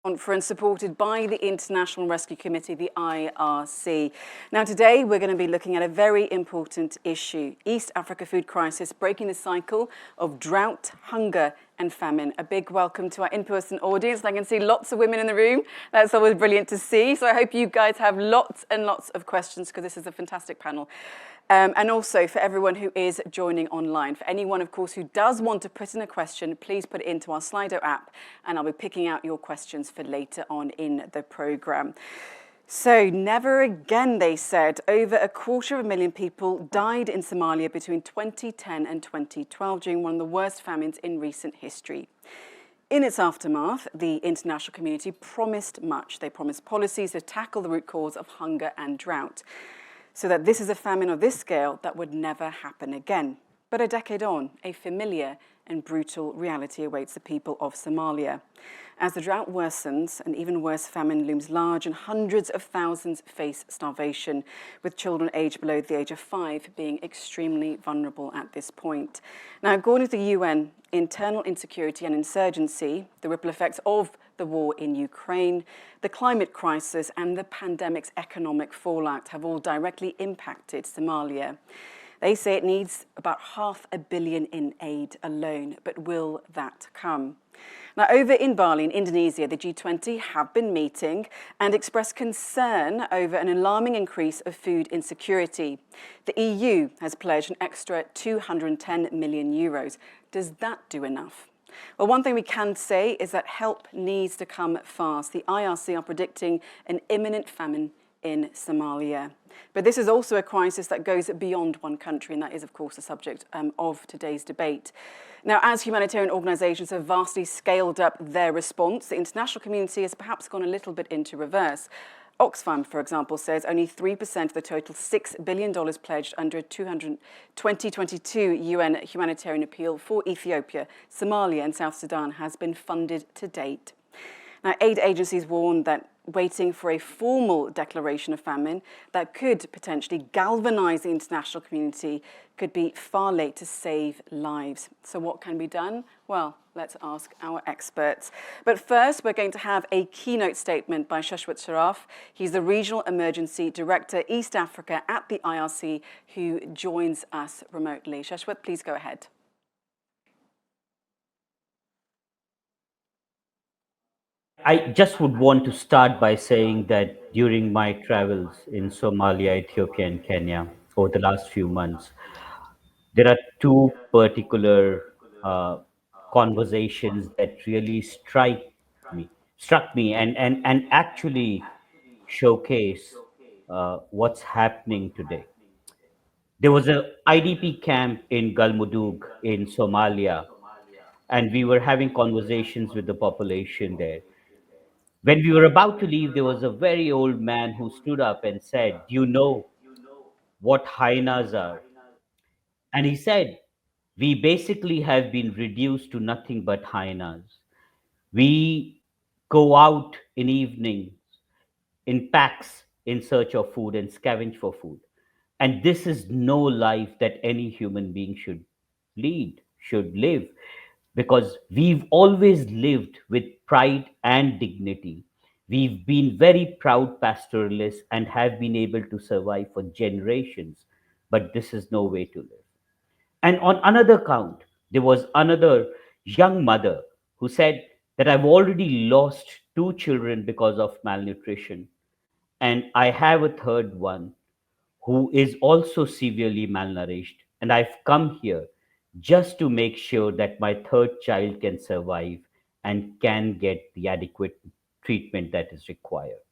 Conference supported by the International Rescue Committee, the IRC. Now today we're going to be looking at a very important issue, East Africa food crisis, breaking the cycle of drought, hunger and famine. A big welcome to our in-person audience. I can see lots of women in the room. That's always brilliant to see. So I hope you guys have lots and lots of questions because this is a fantastic panel. And also for everyone who is joining online. For anyone, of course, who does want to put in a question, please put it into our Slido app and I'll be picking out your questions for later on in the programme. So never again, they said. Over 250,000 people died in Somalia between 2010 and 2012 during one of the worst famines in recent history. In its aftermath, the international community promised much. They promised policies to tackle the root cause of hunger and drought, so that this is a famine of this scale that would never happen again. But a decade on, a familiar and brutal reality awaits the people of Somalia. As the drought worsens, an even worse famine looms large and hundreds of thousands face starvation, with children aged below the age of 5 being extremely vulnerable at this point. Now, according to the UN, internal insecurity and insurgency, the ripple effects of the war in Ukraine, the climate crisis and the pandemic's economic fallout have all directly impacted Somalia. They say it needs about $500 million in aid alone, but will that come? Now, over in Bali, in Indonesia, the G20 have been meeting and expressed concern over an alarming increase of food insecurity. The EU has pledged an extra 210 million euros. Does that do enough? Well, one thing we can say is that help needs to come fast. The IRC are predicting an imminent famine in Somalia. But this is also a crisis that goes beyond one country, and that is, of course, the subject of today's debate. Now, as humanitarian organisations have vastly scaled up their response, the international community has perhaps gone a little bit into reverse. Oxfam, for example, says only 3% of the total $6 billion pledged under a 2022 UN humanitarian appeal for Ethiopia, Somalia and South Sudan has been funded to date. Now, aid agencies warn that waiting for a formal declaration of famine that could potentially galvanise the international community could be far late to save lives. So what can be done? Well, let's ask our experts. But first, we're going to have a keynote statement by Shashwat Sharaf. He's the Regional Emergency Director, East Africa at the IRC, who joins us remotely. Shashwat, please go ahead. I just would want to start by saying that during my travels in Somalia, Ethiopia, and Kenya over the last few months, there are two particular conversations that really struck me, and actually showcase what's happening today. There was a IDP camp in Galmudug in Somalia, and we were having conversations with the population there. When we were about to leave, there was a very old man who stood up and said, "Do you know what hyenas are?" And he said, "We basically have been reduced to nothing but hyenas. We go out in evenings in packs in search of food and scavenge for food. And this is no life that any human being should live, because we've always lived with pride and dignity. We've been very proud pastoralists and have been able to survive for generations, but this is no way to live." And on another count, there was another young mother who said that, "I've already lost 2 children because of malnutrition. And I have a third one who is also severely malnourished. And I've come here just to make sure that my third child can survive and can get the adequate treatment that is required."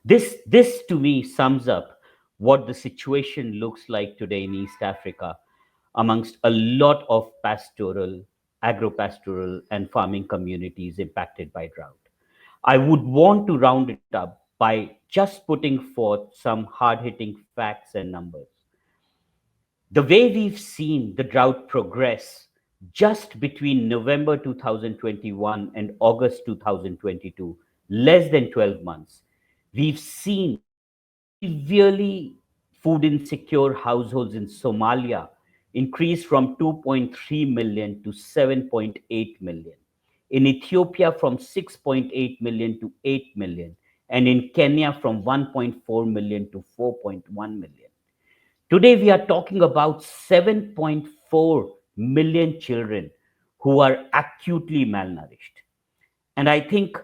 This to me sums up what the situation looks like today in East Africa amongst a lot of pastoral, agro-pastoral, and farming communities impacted by drought. I would want to round it up by just putting forth some hard-hitting facts and numbers. The way we've seen the drought progress just between November 2021 and August 2022, less than 12 months, we've seen severely food insecure households in Somalia increase from 2.3 million to 7.8 million. in Ethiopia from 6.8 million to 8 million, and in Kenya from 1.4 million to 4.1 million. Today, we are talking about 7.4 million children who are acutely malnourished. And I think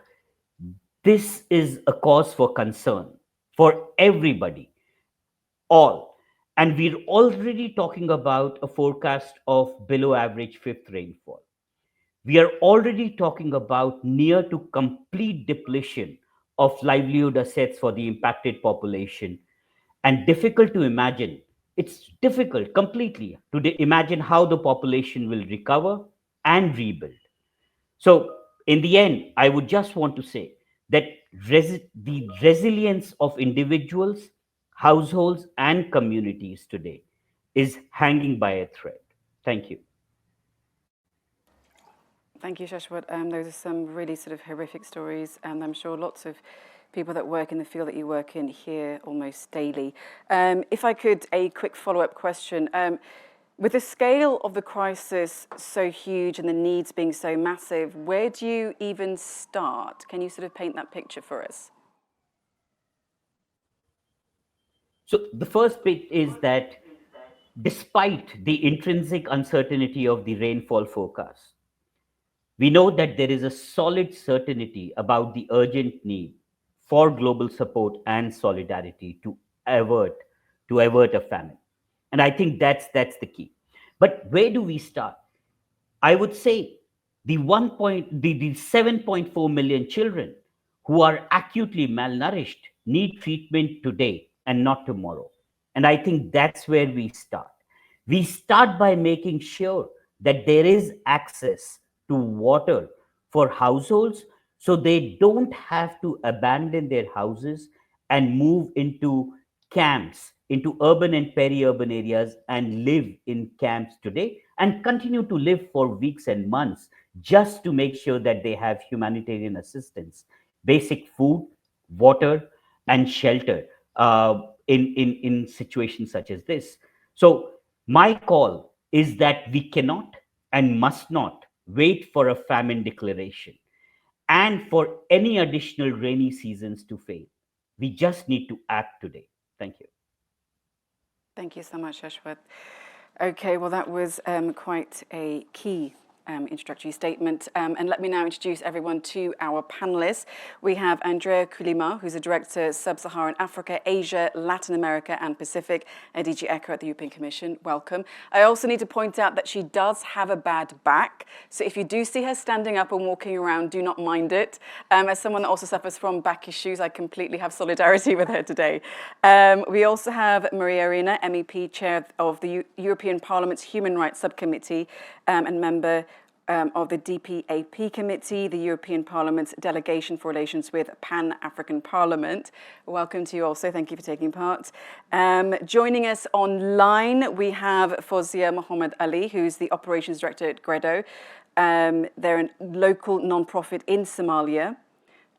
this is a cause for concern for everybody, all. And we're already talking about a forecast of below average fifth rainfall. We are already talking about near to complete depletion of livelihood assets for the impacted population, and difficult to imagine. It's difficult completely to imagine how the population will recover and rebuild. So, in the end, I would just want to say that the resilience of individuals, households, and communities today is hanging by a thread. Thank you. Thank you, Shashwat. Those are some really sort of horrific stories, and I'm sure lots of people that work in the field that you work in hear almost daily. If I could, a quick follow-up question. With the scale of the crisis so huge and the needs being so massive, where do you even start? Can you sort of paint that picture for us? So, the first bit is that despite the intrinsic uncertainty of the rainfall forecast, we know that there is a solid certainty about the urgent need for global support and solidarity avert to avert a famine. And I think that's the key. But where do we start? I would say the 7.4 million children who are acutely malnourished need treatment today and not tomorrow. And I think that's where we start. We start by making sure that there is access to water for households so they don't have to abandon their houses and move into camps, into urban and peri-urban areas, and live in camps today and continue to live for weeks and months just to make sure that they have humanitarian assistance, basic food, water, and shelter in situations such as this. So my call is that we cannot and must not wait for a famine declaration and for any additional rainy seasons to fail. We just need to act today. Thank you. Thank you so much, Shashwat. Okay, well, that was quite a key introductory statement. And let me now introduce everyone to our panelists. We have Andrea Kulima, who's a director, Sub-Saharan Africa, Asia, Latin America, and Pacific at DG ECHO at the European Commission. Welcome. I also need to point out that she does have a bad back. So if you do see her standing up and walking around, do not mind it. As someone that also suffers from back issues, I completely have solidarity with her today. We also have Maria Arena, MEP, Chair of the European Parliament's Human Rights Subcommittee and member of the DPAP Committee, the European Parliament's Delegation for Relations with Pan-African Parliament. Welcome to you also. Thank you for taking part. Joining us online, we have Fozia Mohammed Ali, who's the Operations Director at Gredo. They're a local non-profit in Somalia.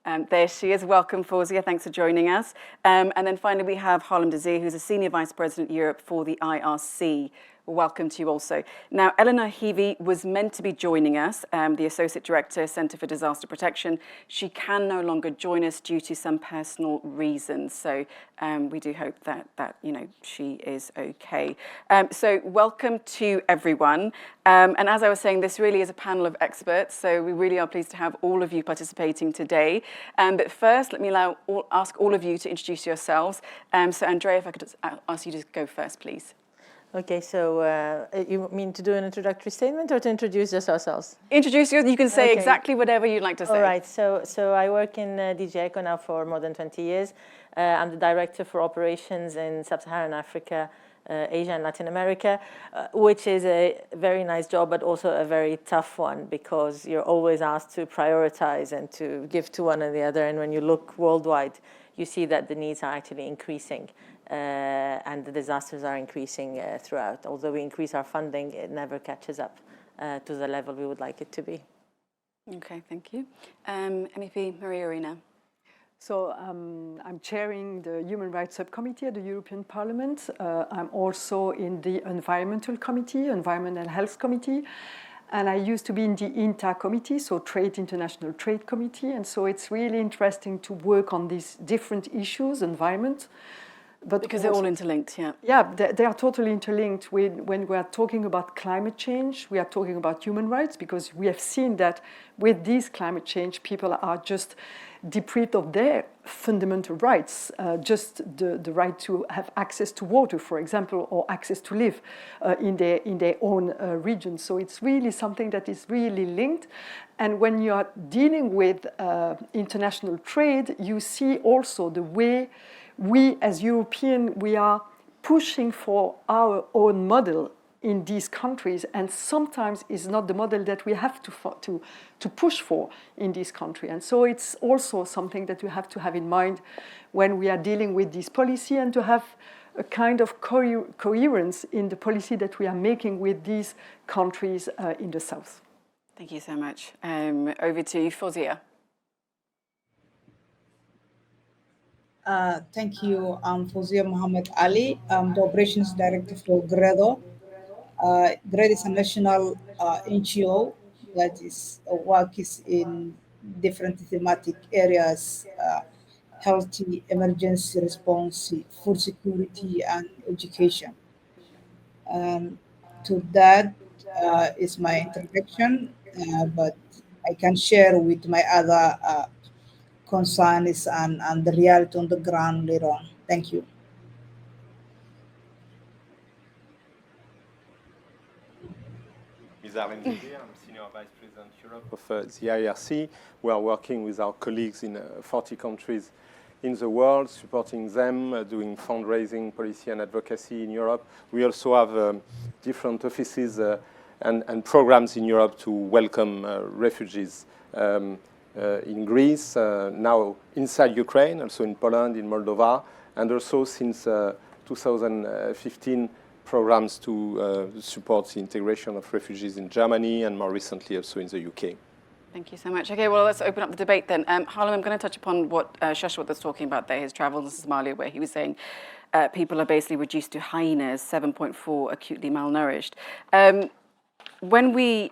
There she is. Welcome, Fozia. Thanks for joining us. And then finally, we have Harlem Desir, who's a Senior Vice President Europe for the IRC. Welcome to you also. Now, Eleanor Heavey was meant to be joining us, the Associate Director, Centre for Disaster Protection. She can no longer join us due to some personal reasons. So we do hope that she is okay. So welcome to everyone. And as I was saying, this really is a panel of experts. So we really are pleased to have all of you participating today. But first, let me ask all of you to introduce yourselves. So Andrea, if I could ask you to go first, please. Okay, so you mean to do an introductory statement or to introduce just ourselves? Introduce you. You can say exactly whatever you'd like to say. All right, so I work in DG ECHO now for more than 20 years. I'm the Director for Operations in Sub-Saharan Africa, Asia and Latin America, which is a very nice job, but also a very tough one because you're always asked to prioritize and to give to one or the other. And when you look worldwide, you see that the needs are actually increasing. And the disasters are increasing throughout. Although we increase our funding, it never catches up to the level we would like it to be. Okay, thank you. MEP Maria Arena. So I'm chairing the Human Rights Subcommittee at the European Parliament. I'm also in the Environmental Committee, Environment and Health Committee. and I used to be in the INTA committee, so International Trade Committee, and so it's really interesting to work on these different issues, environment. But because they're all interlinked, yeah. Yeah, they are totally interlinked. When we are talking about climate change, we are talking about human rights, because we have seen that with this climate change, people are just deprived of their fundamental rights, just the right to have access to water, for example, or access to live in their own region. So it's really something that is really linked. And when you are dealing with international trade, you see also the way we as Europeans, we are pushing for our own model in these countries, and sometimes it's not the model that we have to push for in this country. And so it's also something that we have to have in mind when we are dealing with this policy, and to have a kind of coherence in the policy that we are making with these countries in the south. Thank you so much. Over to you, Fawzia. Thank you. I'm Fawzia Mohammed Ali. I'm the Operations Director for GREDO. GREDO is a national NGO that works in different thematic areas, healthy, emergency response, food security, and education. To that is my introduction, but I can share with my other concerns and the reality on the ground later on. Thank you. I'm Senior Vice President Europe of the IRC. We are working with our colleagues in 40 countries in the world, supporting them, doing fundraising, policy and advocacy in Europe. We also have different offices and programs in Europe to welcome refugees in Greece, now inside Ukraine, also in Poland, in Moldova, and also since 2015, programs to support the integration of refugees in Germany, and more recently also in the UK. Thank you so much. Okay, well, let's open up the debate then. Harlem, I'm going to touch upon what Shashwat was talking about there, his travels in Somalia, where he was saying people are basically reduced to hyenas, 7.4 acutely malnourished. When we're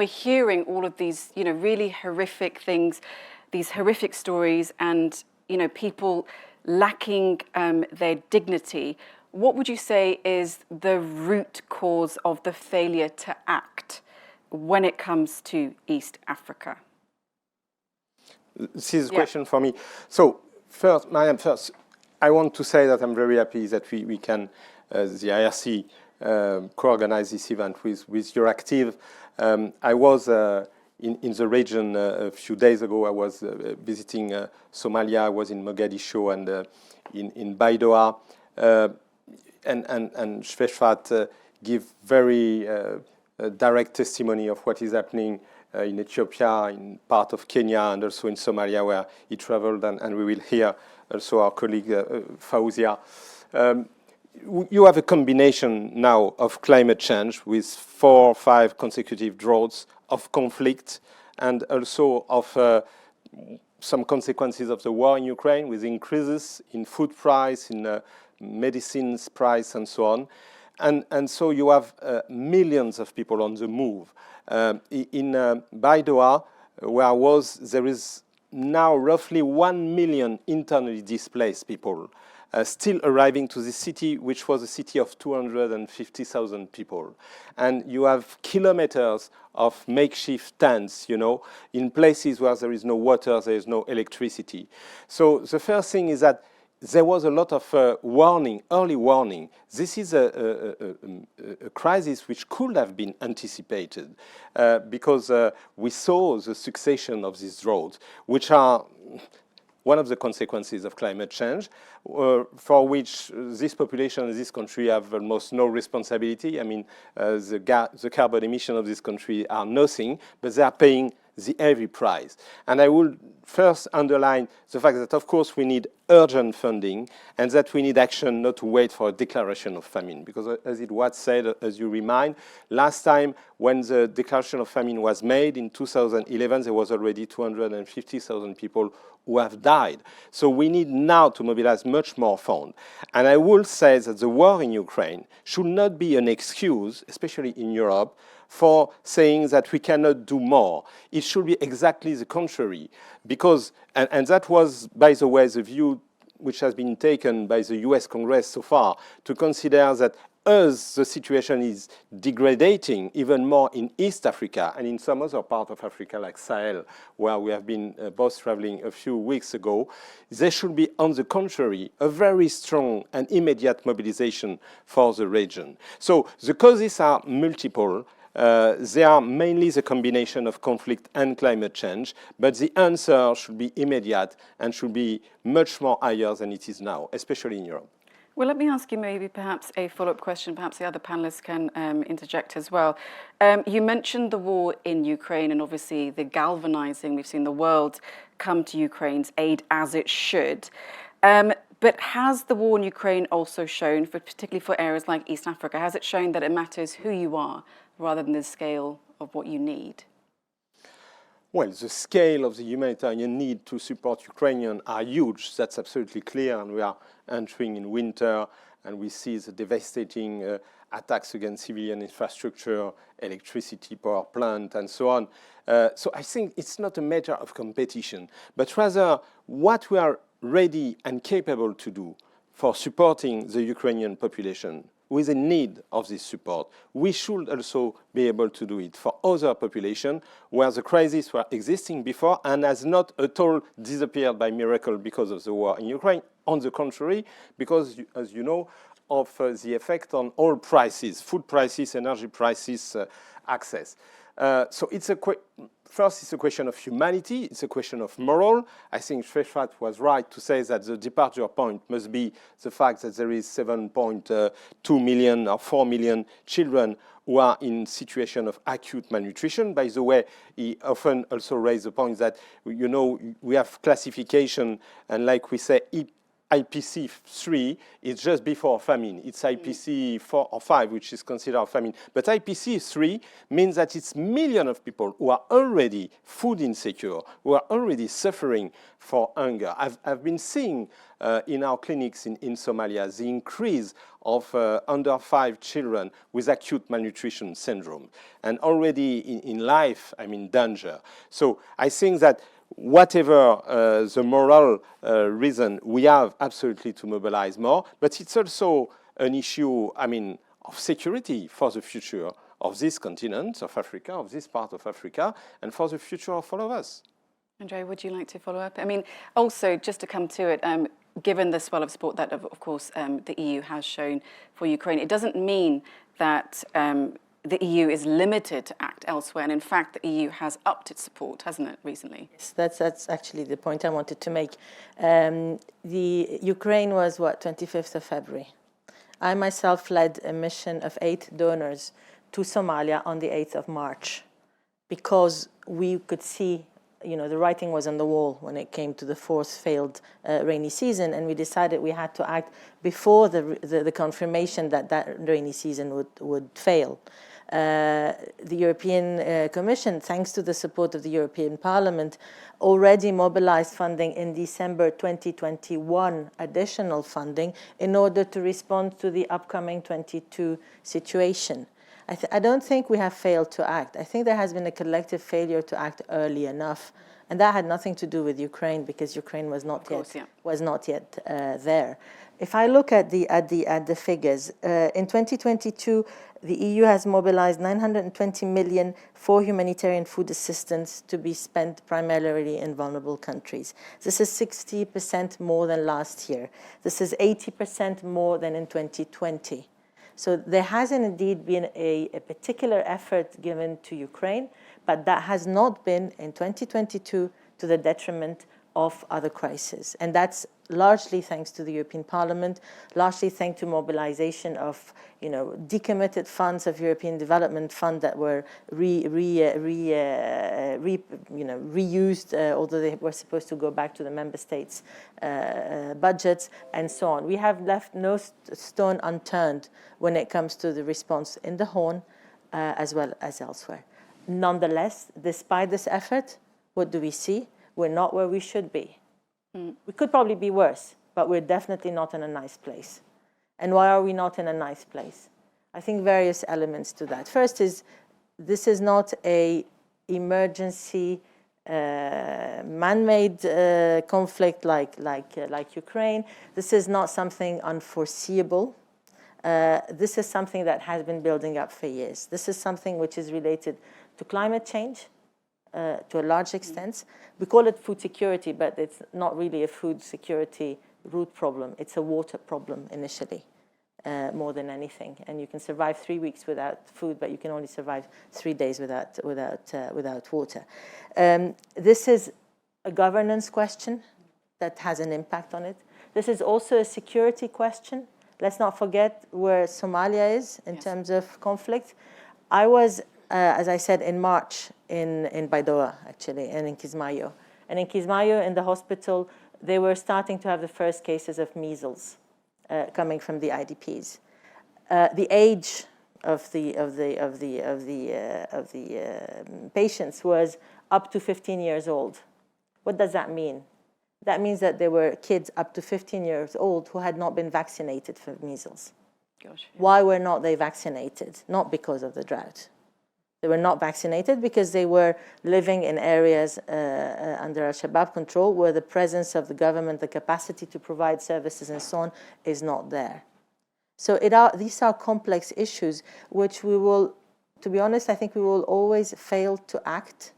hearing all of these, really horrific things, these horrific stories, and people lacking their dignity, what would you say is the root cause of the failure to act when it comes to East Africa? This is a question for me. So first, Mariam, I want to say that I'm very happy that we can, the IRC, co-organize this event with Euractiv. I was in the region a few days ago. I was visiting Somalia. I was in Mogadishu and in Baidoa. And Shveshvat give very direct testimony of what is happening in Ethiopia, in part of Kenya, and also in Somalia, where he traveled, and we will hear also our colleague Fawzia. You have a combination now of climate change with 4 or 5 consecutive droughts, of conflict, and also of some consequences of the war in Ukraine, with increases in food price, in medicines price, and so on. And so you have millions of people on the move. In Baidoa, where I was, there is now roughly 1 million internally displaced people still arriving to the city, which was a city of 250,000 people. And you have kilometers of makeshift tents, in places where there is no water, there is no electricity. So the first thing is that there was a lot of early warning. This is a crisis which could have been anticipated because we saw the succession of these droughts, which are one of the consequences of climate change, for which this population in this country have almost no responsibility. I mean, the carbon emission of this country are nothing, but they are paying the heavy price. And I will first underline the fact that, of course, we need urgent funding and that we need action, not to wait for a declaration of famine. Because as it was said, as you remind, last time when the declaration of famine was made in 2011, there was already 250,000 people who have died. So we need now to mobilize much more funds. And I will say that the war in Ukraine should not be an excuse, especially in Europe, for saying that we cannot do more. It should be exactly the contrary, because, and that was, by the way, the view which has been taken by the US Congress so far, to consider that as the situation is degrading even more in East Africa and in some other part of Africa like Sahel, where we have been both traveling a few weeks ago, there should be, on the contrary, a very strong and immediate mobilization for the region. So the causes are multiple. They are mainly the combination of conflict and climate change, but the answer should be immediate and should be much more higher than it is now, especially in Europe. Well, let me ask you maybe perhaps a follow-up question. Perhaps the other panelists can interject as well. You mentioned the war in Ukraine and obviously the galvanizing. We've seen the world come to Ukraine's aid as it should. But has the war in Ukraine also shown, particularly for areas like East Africa, has it shown that it matters who you are rather than the scale of what you need? Well, the scale of the humanitarian need to support Ukrainians are huge. That's absolutely clear. And we are entering in winter, and we see the devastating attacks against civilian infrastructure, electricity, power plant, and so on. So I think it's not a matter of competition, but rather what we are ready and capable to do for supporting the Ukrainian population with a need of this support. We should also be able to do it for other populations where the crises were existing before and has not at all disappeared by miracle because of the war in Ukraine. On the contrary, because, as you know, of the effect on all prices, food prices, energy prices, access. So it's first, it's a question of humanity. It's a question of moral. I think Shrefat was right to say that the departure point must be the fact that there is 7.2 million or 4 million children who are in situation of acute malnutrition. By the way, he often also raised the point that, you know, we have classification, and like we say, IPC 3 is just before famine. It's IPC 4 or 5, which is considered famine. But IPC 3 means that it's millions of people who are already food insecure, who are already suffering for hunger. I've been seeing in our clinics in Somalia the increase of under 5 children with acute malnutrition syndrome. And already in life, I'm in danger. So I think that whatever the moral reason, we have absolutely to mobilize more, but it's also an issue, I mean, of security for the future of this continent, of Africa, of this part of Africa, and for the future of all of us. Andrea, would you like to follow up? I mean, also, just to come to it, given the swell of support that, of course, the EU has shown for Ukraine, it doesn't mean that the EU is limited to act elsewhere, and in fact, the EU has upped its support, hasn't it, recently? Yes, that's actually the point I wanted to make. The Ukraine was, 25th of February. I myself led a mission of 8 donors to Somalia on the 8th of March, because we could see, you know, the writing was on the wall when it came to the 4th failed rainy season, and we decided we had to act before the confirmation that that rainy season would fail. The European Commission, thanks to the support of the European Parliament, already mobilized funding in December 2021, additional funding, in order to respond to the upcoming 22 situation. I don't think we have failed to act. I think there has been a collective failure to act early enough. And that had nothing to do with Ukraine, because Ukraine was not yet there. If I look at the figures, in 2022, the EU has mobilized 920 million for humanitarian food assistance to be spent primarily in vulnerable countries. This is 60% more than last year. This is 80% more than in 2020. So there has indeed been a particular effort given to Ukraine, but that has not been, in 2022, to the detriment of other crises. And that's largely thanks to the European Parliament, largely thanks to mobilization of, you know, decommitted funds of European Development Fund that were reused, although they were supposed to go back to the member states' budgets, and so on. We have left no stone unturned when it comes to the response in the Horn, as well as elsewhere. Nonetheless, despite this effort, what do we see? We're not where we should be. We could probably be worse, but we're definitely not in a nice place. And why are we not in a nice place? I think various elements to that. First is this is not a emergency man-made conflict like Ukraine. This is not something unforeseeable. This is something that has been building up for years. This is something which is related to climate change to a large extent. We call it food security, but it's not really a food security root problem. It's a water problem initially, more than anything. And you can survive 3 weeks without food, but you can only survive 3 days without water. This is a governance question that has an impact on it. This is also a security question. Let's not forget where Somalia is in terms of conflict. I was, as I said, in March in Baidoa, actually, and in Kismayo. And in Kismayo, in the hospital, they were starting to have the first cases of measles coming from the IDPs. The age of the patients was up to 15 years old. What does that mean? That means that there were kids up to 15 years old who had not been vaccinated for measles. Gosh, yeah. Why were not they vaccinated? Not because of the drought. They were not vaccinated because they were living in areas under Al-Shabaab control where the presence of the government, the capacity to provide services and so on, is not there. So these are complex issues which we will, to be honest, I think we will always fail to act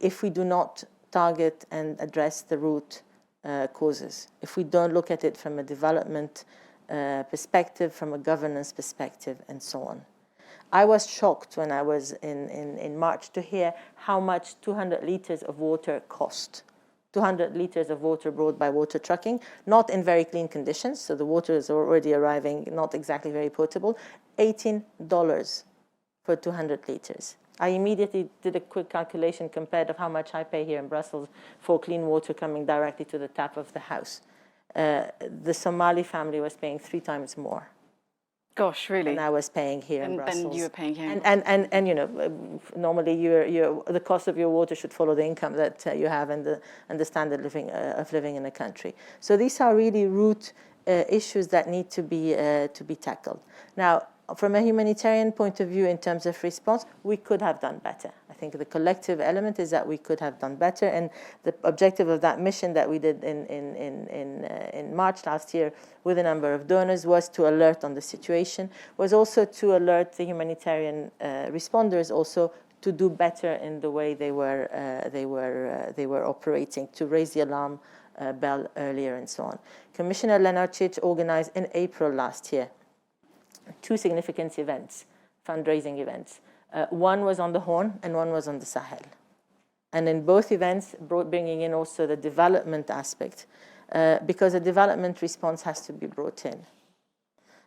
if we do not target and address the root causes. If we don't look at it from a development perspective, from a governance perspective, and so on. I was shocked when I was in March to hear how much 200 liters of water cost. 200 liters of water brought by water trucking, not in very clean conditions, so the water is already arriving, not exactly very potable, $18 for 200 liters. I immediately did a quick calculation compared to how much I pay here in Brussels for clean water coming directly to the tap of the house. The Somali family was paying 3 times more. Gosh, really? And I was paying here in Brussels. And you were paying here. And you know, normally the cost of your water should follow the income that you have and the standard of living in a country. So these are really root issues that need to be tackled. Now, from a humanitarian point of view, in terms of response, we could have done better. I think the collective element is that we could have done better, and the objective of that mission that we did in March last year with a number of donors was to alert on the situation, was also to alert the humanitarian responders also to do better in the way they were operating, to raise the alarm bell earlier and so on. Commissioner Lenarčič organized in April last year 2 significant events, fundraising events. One was on the Horn and one was on the Sahel. And in both events, bringing in also the development aspect, because a development response has to be brought in.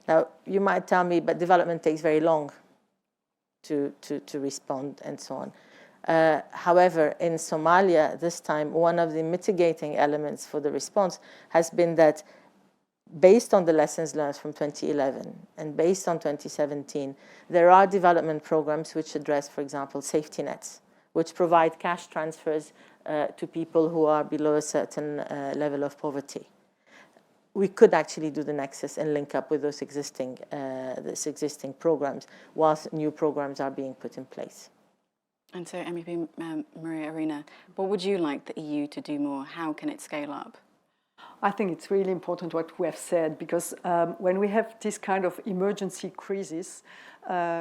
Now, you might tell me, but development takes very long to respond and so on. However, in Somalia, this time, one of the mitigating elements for the response has been that based on the lessons learned from 2011 and based on 2017, there are development programs which address, for example, safety nets, which provide cash transfers to people who are below a certain level of poverty. We could actually do the nexus and link up with those existing programs whilst new programs are being put in place. And so, MEP Maria Arena, what would you like the EU to do more? How can it scale up? I think it's really important what we have said, because when we have this kind of emergency crisis,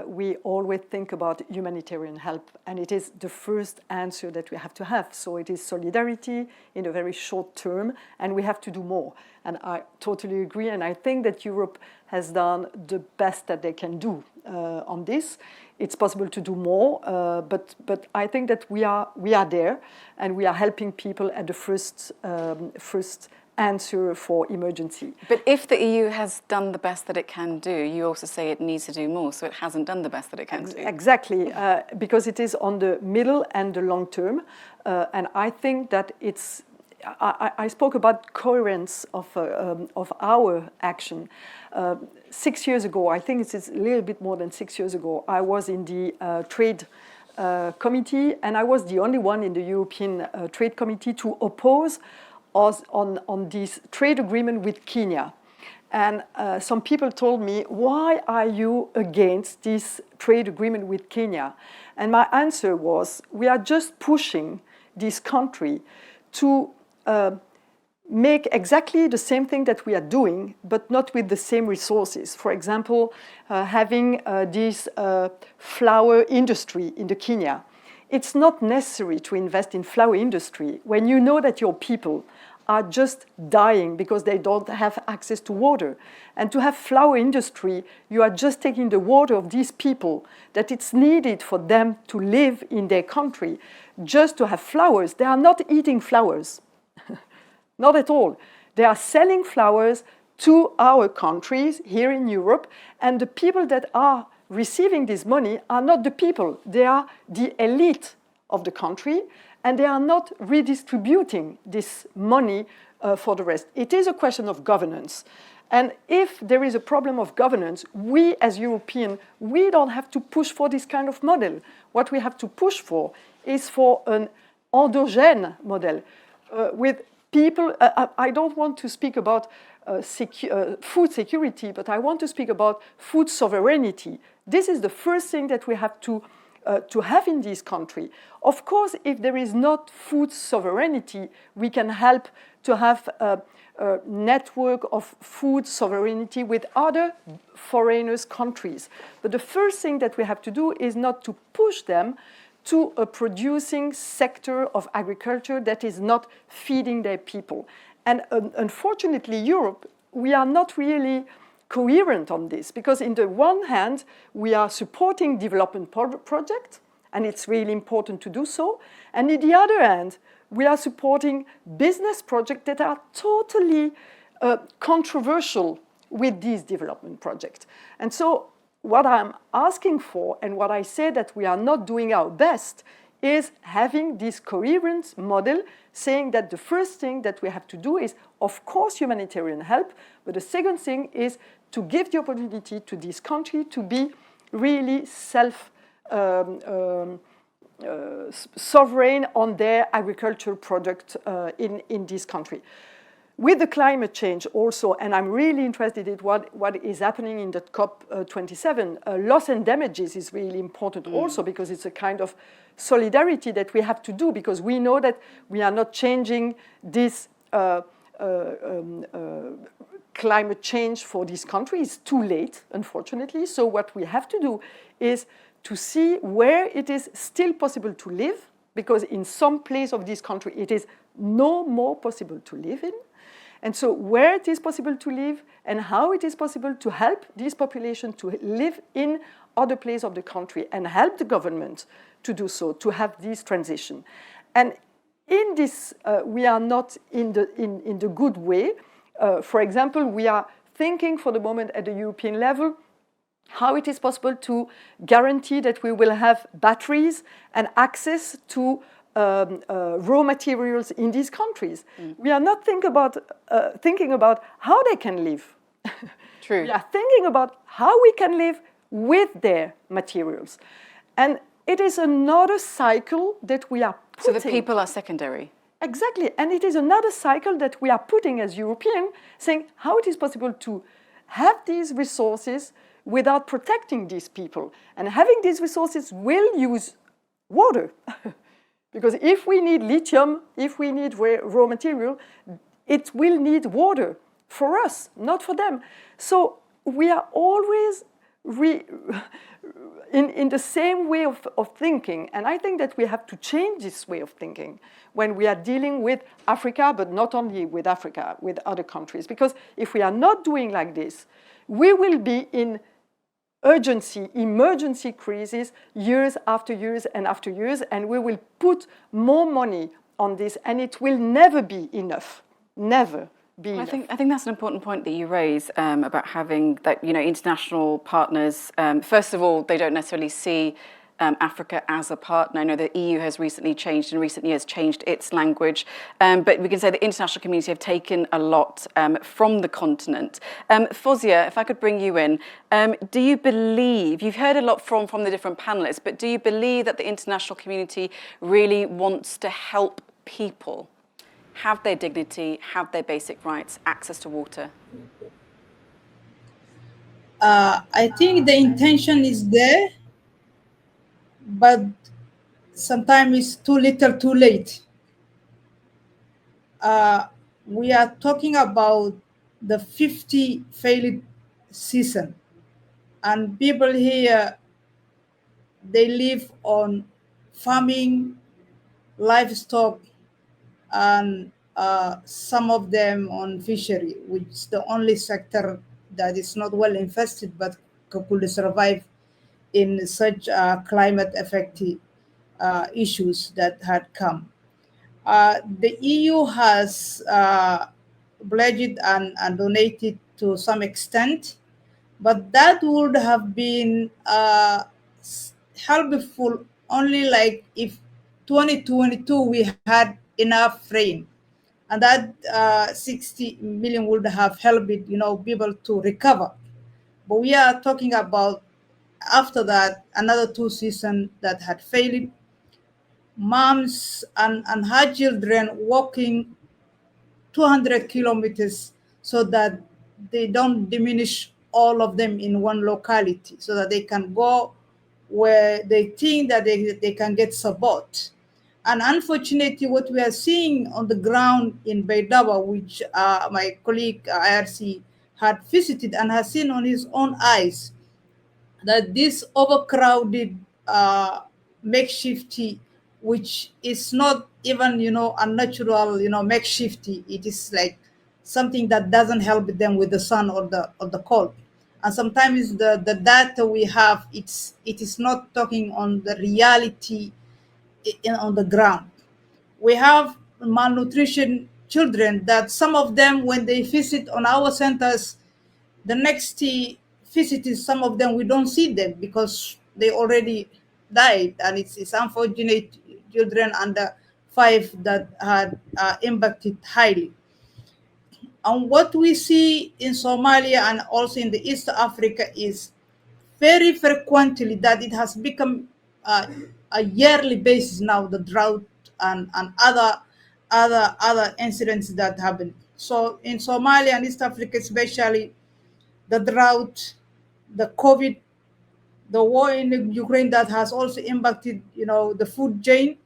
we always think about humanitarian help, and it is the first answer that we have to have. So it is solidarity in a very short term, and we have to do more. And I totally agree, and I think that Europe has done the best that they can do on this. It's possible to do more, but I think that we are there, and we are helping people at the first answer for emergency. But if the EU has done the best that it can do, you also say it needs to do more, so it hasn't done the best that it can do. Exactly, because it is on the middle and the long term, and I think that it's. I spoke about coherence of our action. 6 years ago, I think it's a little bit more than 6 years ago, I was in the trade committee, and I was the only one in the European Trade Committee to oppose us on this trade agreement with Kenya. And some people told me, why are you against this trade agreement with Kenya? And my answer was, we are just pushing this country to make exactly the same thing that we are doing, but not with the same resources. For example, having this flower industry in the Kenya. It's not necessary to invest in flower industry when you know that your people are just dying because they don't have access to water. And to have flower industry, you are just taking the water of these people that it's needed for them to live in their country, just to have flowers. They are not eating flowers, not at all. They are selling flowers to our countries here in Europe, and the people that are receiving this money are not the people, they are the elite of the country, and they are not redistributing this money for the rest. It is a question of governance. And if there is a problem of governance, we as Europeans, we don't have to push for this kind of model. What we have to push for is for an endogene model with people. I don't want to speak about food security, but I want to speak about food sovereignty. This is the first thing that we have to have in this country. Of course, if there is not food sovereignty, we can help to have a network of food sovereignty with other foreigners' countries. But the first thing that we have to do is not to push them to a producing sector of agriculture that is not feeding their people. And unfortunately, Europe, we are not really coherent on this, because in the one hand, we are supporting development projects, and it's really important to do so. And in the other hand, we are supporting business projects that are totally controversial with these development projects. And so what I'm asking for, and what I say that we are not doing our best, is having this coherent model, saying that the first thing that we have to do is, of course, humanitarian help, but the second thing is to give the opportunity to this country to be really sovereign on their agricultural product in this country. With the climate change also, and I'm really interested in what is happening in the COP27, loss and damages is really important also, because it's a kind of solidarity that we have to do, because we know that we are not changing this climate change for this country. It's too late, unfortunately. So what we have to do is to see where it is still possible to live, because in some place of this country it is no more possible to live in. And so where it is possible to live and how it is possible to help this population to live in other places of the country and help the government to do so, to have this transition. And in this, we are not in the good way. For example, we are thinking for the moment at the European level how it is possible to guarantee that we will have batteries and access to raw materials in these countries. We are not thinking about how they can live. True. We are thinking about how we can live with their materials. And it is another cycle that we are putting. So the people are secondary. Exactly. And it is another cycle that we are putting as Europeans, saying how it is possible to have these resources without protecting these people. And having these resources will use water. Because if we need lithium, if we need raw material, it will need water for us, not for them. So we are always in the same way of thinking. And I think that we have to change this way of thinking when we are dealing with Africa, but not only with Africa, with other countries. Because if we are not doing like this, we will be in emergency crisis years after years and after years, and we will put more money on this, and it will never be enough. Never be enough. I think that's an important point that you raise about having that, international partners. First of all, they don't necessarily see Africa as a partner. I know the EU has recently changed, in recent years, changed its language. But we can say the international community have taken a lot from the continent. Fawzia, if I could bring you in, do you believe, you've heard a lot from the different panelists, but do you believe that the international community really wants to help people have their dignity, have their basic rights, access to water? I think the intention is there, but sometimes it's too little, too late. We are talking about the 50 failed season, and people here, they live on farming, livestock, and some of them on fishery, which is the only sector that is not well invested but could survive in such climate affected issues that had come. The EU has pledged and donated to some extent, but that would have been helpful only like if 2022 we had enough rain, and that 60 million would have helped people to recover. But we are talking about after that another two seasons that had failed, moms and her children walking 200 kilometers so that they don't diminish all of them in one locality, so that they can go where they think that they can get support. And unfortunately, what we are seeing on the ground in Baidawa, which my colleague IRC had visited and has seen on his own eyes, that this overcrowded makeshifty, which is not even unnatural makeshifty, it is like something that doesn't help them with the sun or the cold. And sometimes the data we have, it is not talking on the reality on the ground. We have malnutrition children that some of them, when they visit on our centers, the next visit is some of them we don't see them because they already died, and it's unfortunate children under 5 that had impacted highly. And what we see in Somalia and also in the East Africa is very frequently that it has become a yearly basis now, the drought and other incidents that happen. So in Somalia and East Africa especially, the drought, the COVID, the war in Ukraine that has also impacted, the food chain.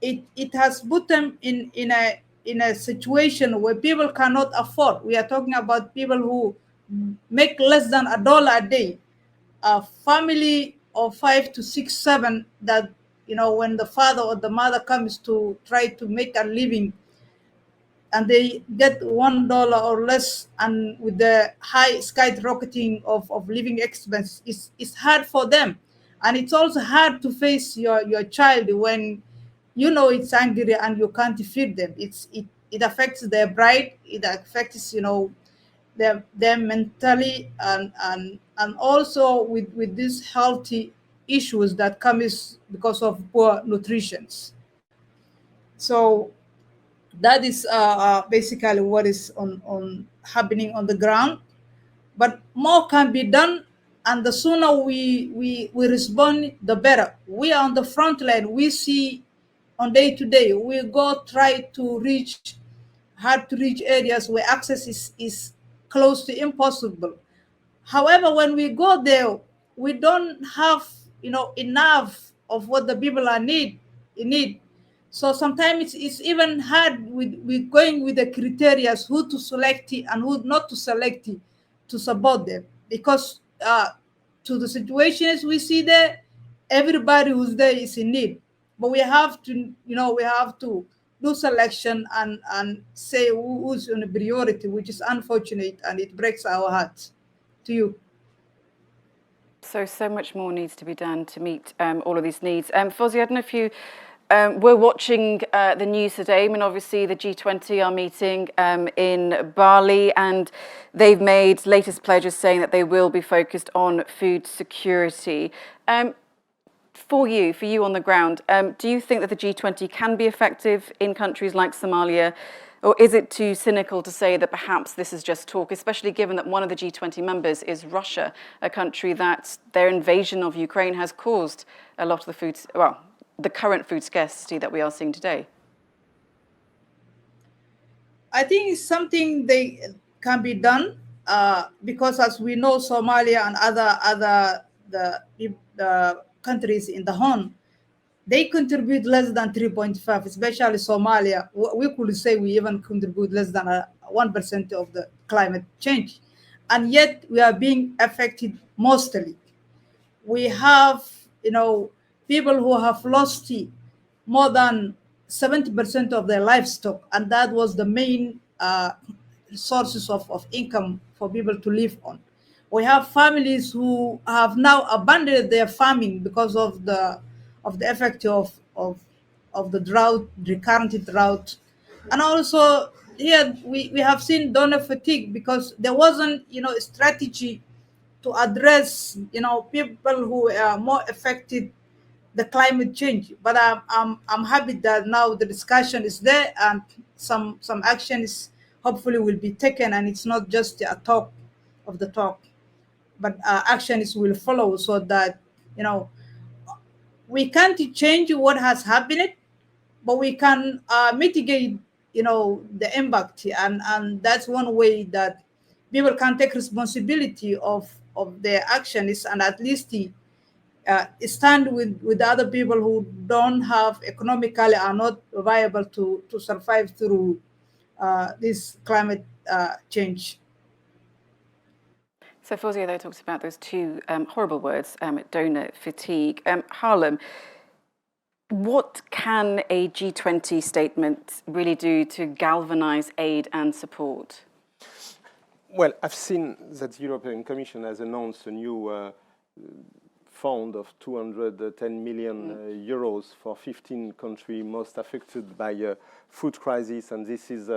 It has put them in a situation where people cannot afford. We are talking about people who make less than $1 a day. A family of 5 to 6, 7 that when the father or the mother comes to try to make a living, and they get $1 or less, and with the high skyrocketing of living expense, it's hard for them. And it's also hard to face your child when it's angry and you can't feed them. It affects their pride, it affects them mentally, and also with these healthy issues that comes because of poor nutrition. So that is basically what is on happening on the ground. But more can be done, and the sooner we respond, the better. We are on the front line. We see on day to day. We go try to reach hard to reach areas where access is close to impossible. However, when we go there, we don't have enough of what the people are need. So sometimes it's even hard with going with the criteria who to select and who not to select to support them, because to the situations we see there, everybody who's there is in need. But we have to do selection and say who's on the priority, which is unfortunate, and it breaks our hearts. To you. So much more needs to be done to meet all of these needs. Fozzie, I don't know if you we're watching the news today. I mean, obviously the G20 are meeting in Bali, and they've made latest pledges saying that they will be focused on food security. For you on the ground, do you think that the G20 can be effective in countries like Somalia? Or is it too cynical to say that perhaps this is just talk, especially given that one of the G20 members is Russia, a country that their invasion of Ukraine has caused a lot of the current food scarcity that we are seeing today? I think it's something they can be done, because as we know, Somalia and the countries in the Horn, they contribute less than 3.5, especially Somalia. We could say we even contribute less than 1% of the climate change. And yet we are being affected mostly. We have, people who have lost more than 70% of their livestock, and that was the main sources of income for people to live on. We have families who have now abandoned their farming because of the effect of the drought, recurrent drought. And also here we have seen donor fatigue because there wasn't a strategy to address people who are more affected the climate change. But I'm happy that now the discussion is there and some actions hopefully will be taken, and it's not just a talk of the talk, but actions will follow, so that we can't change what has happened, but we can mitigate the impact, and that's one way that people can take responsibility of their actions, and at least stand with other people who don't have economically, are not viable to survive through this climate change. So Fawzia, though, talks about those two horrible words, donor fatigue. Harlem, what can a G20 statement really do to galvanize aid and support? Well, I've seen that the European Commission has announced a new fund of 210 million euros for 15 countries most affected by a food crisis, and this is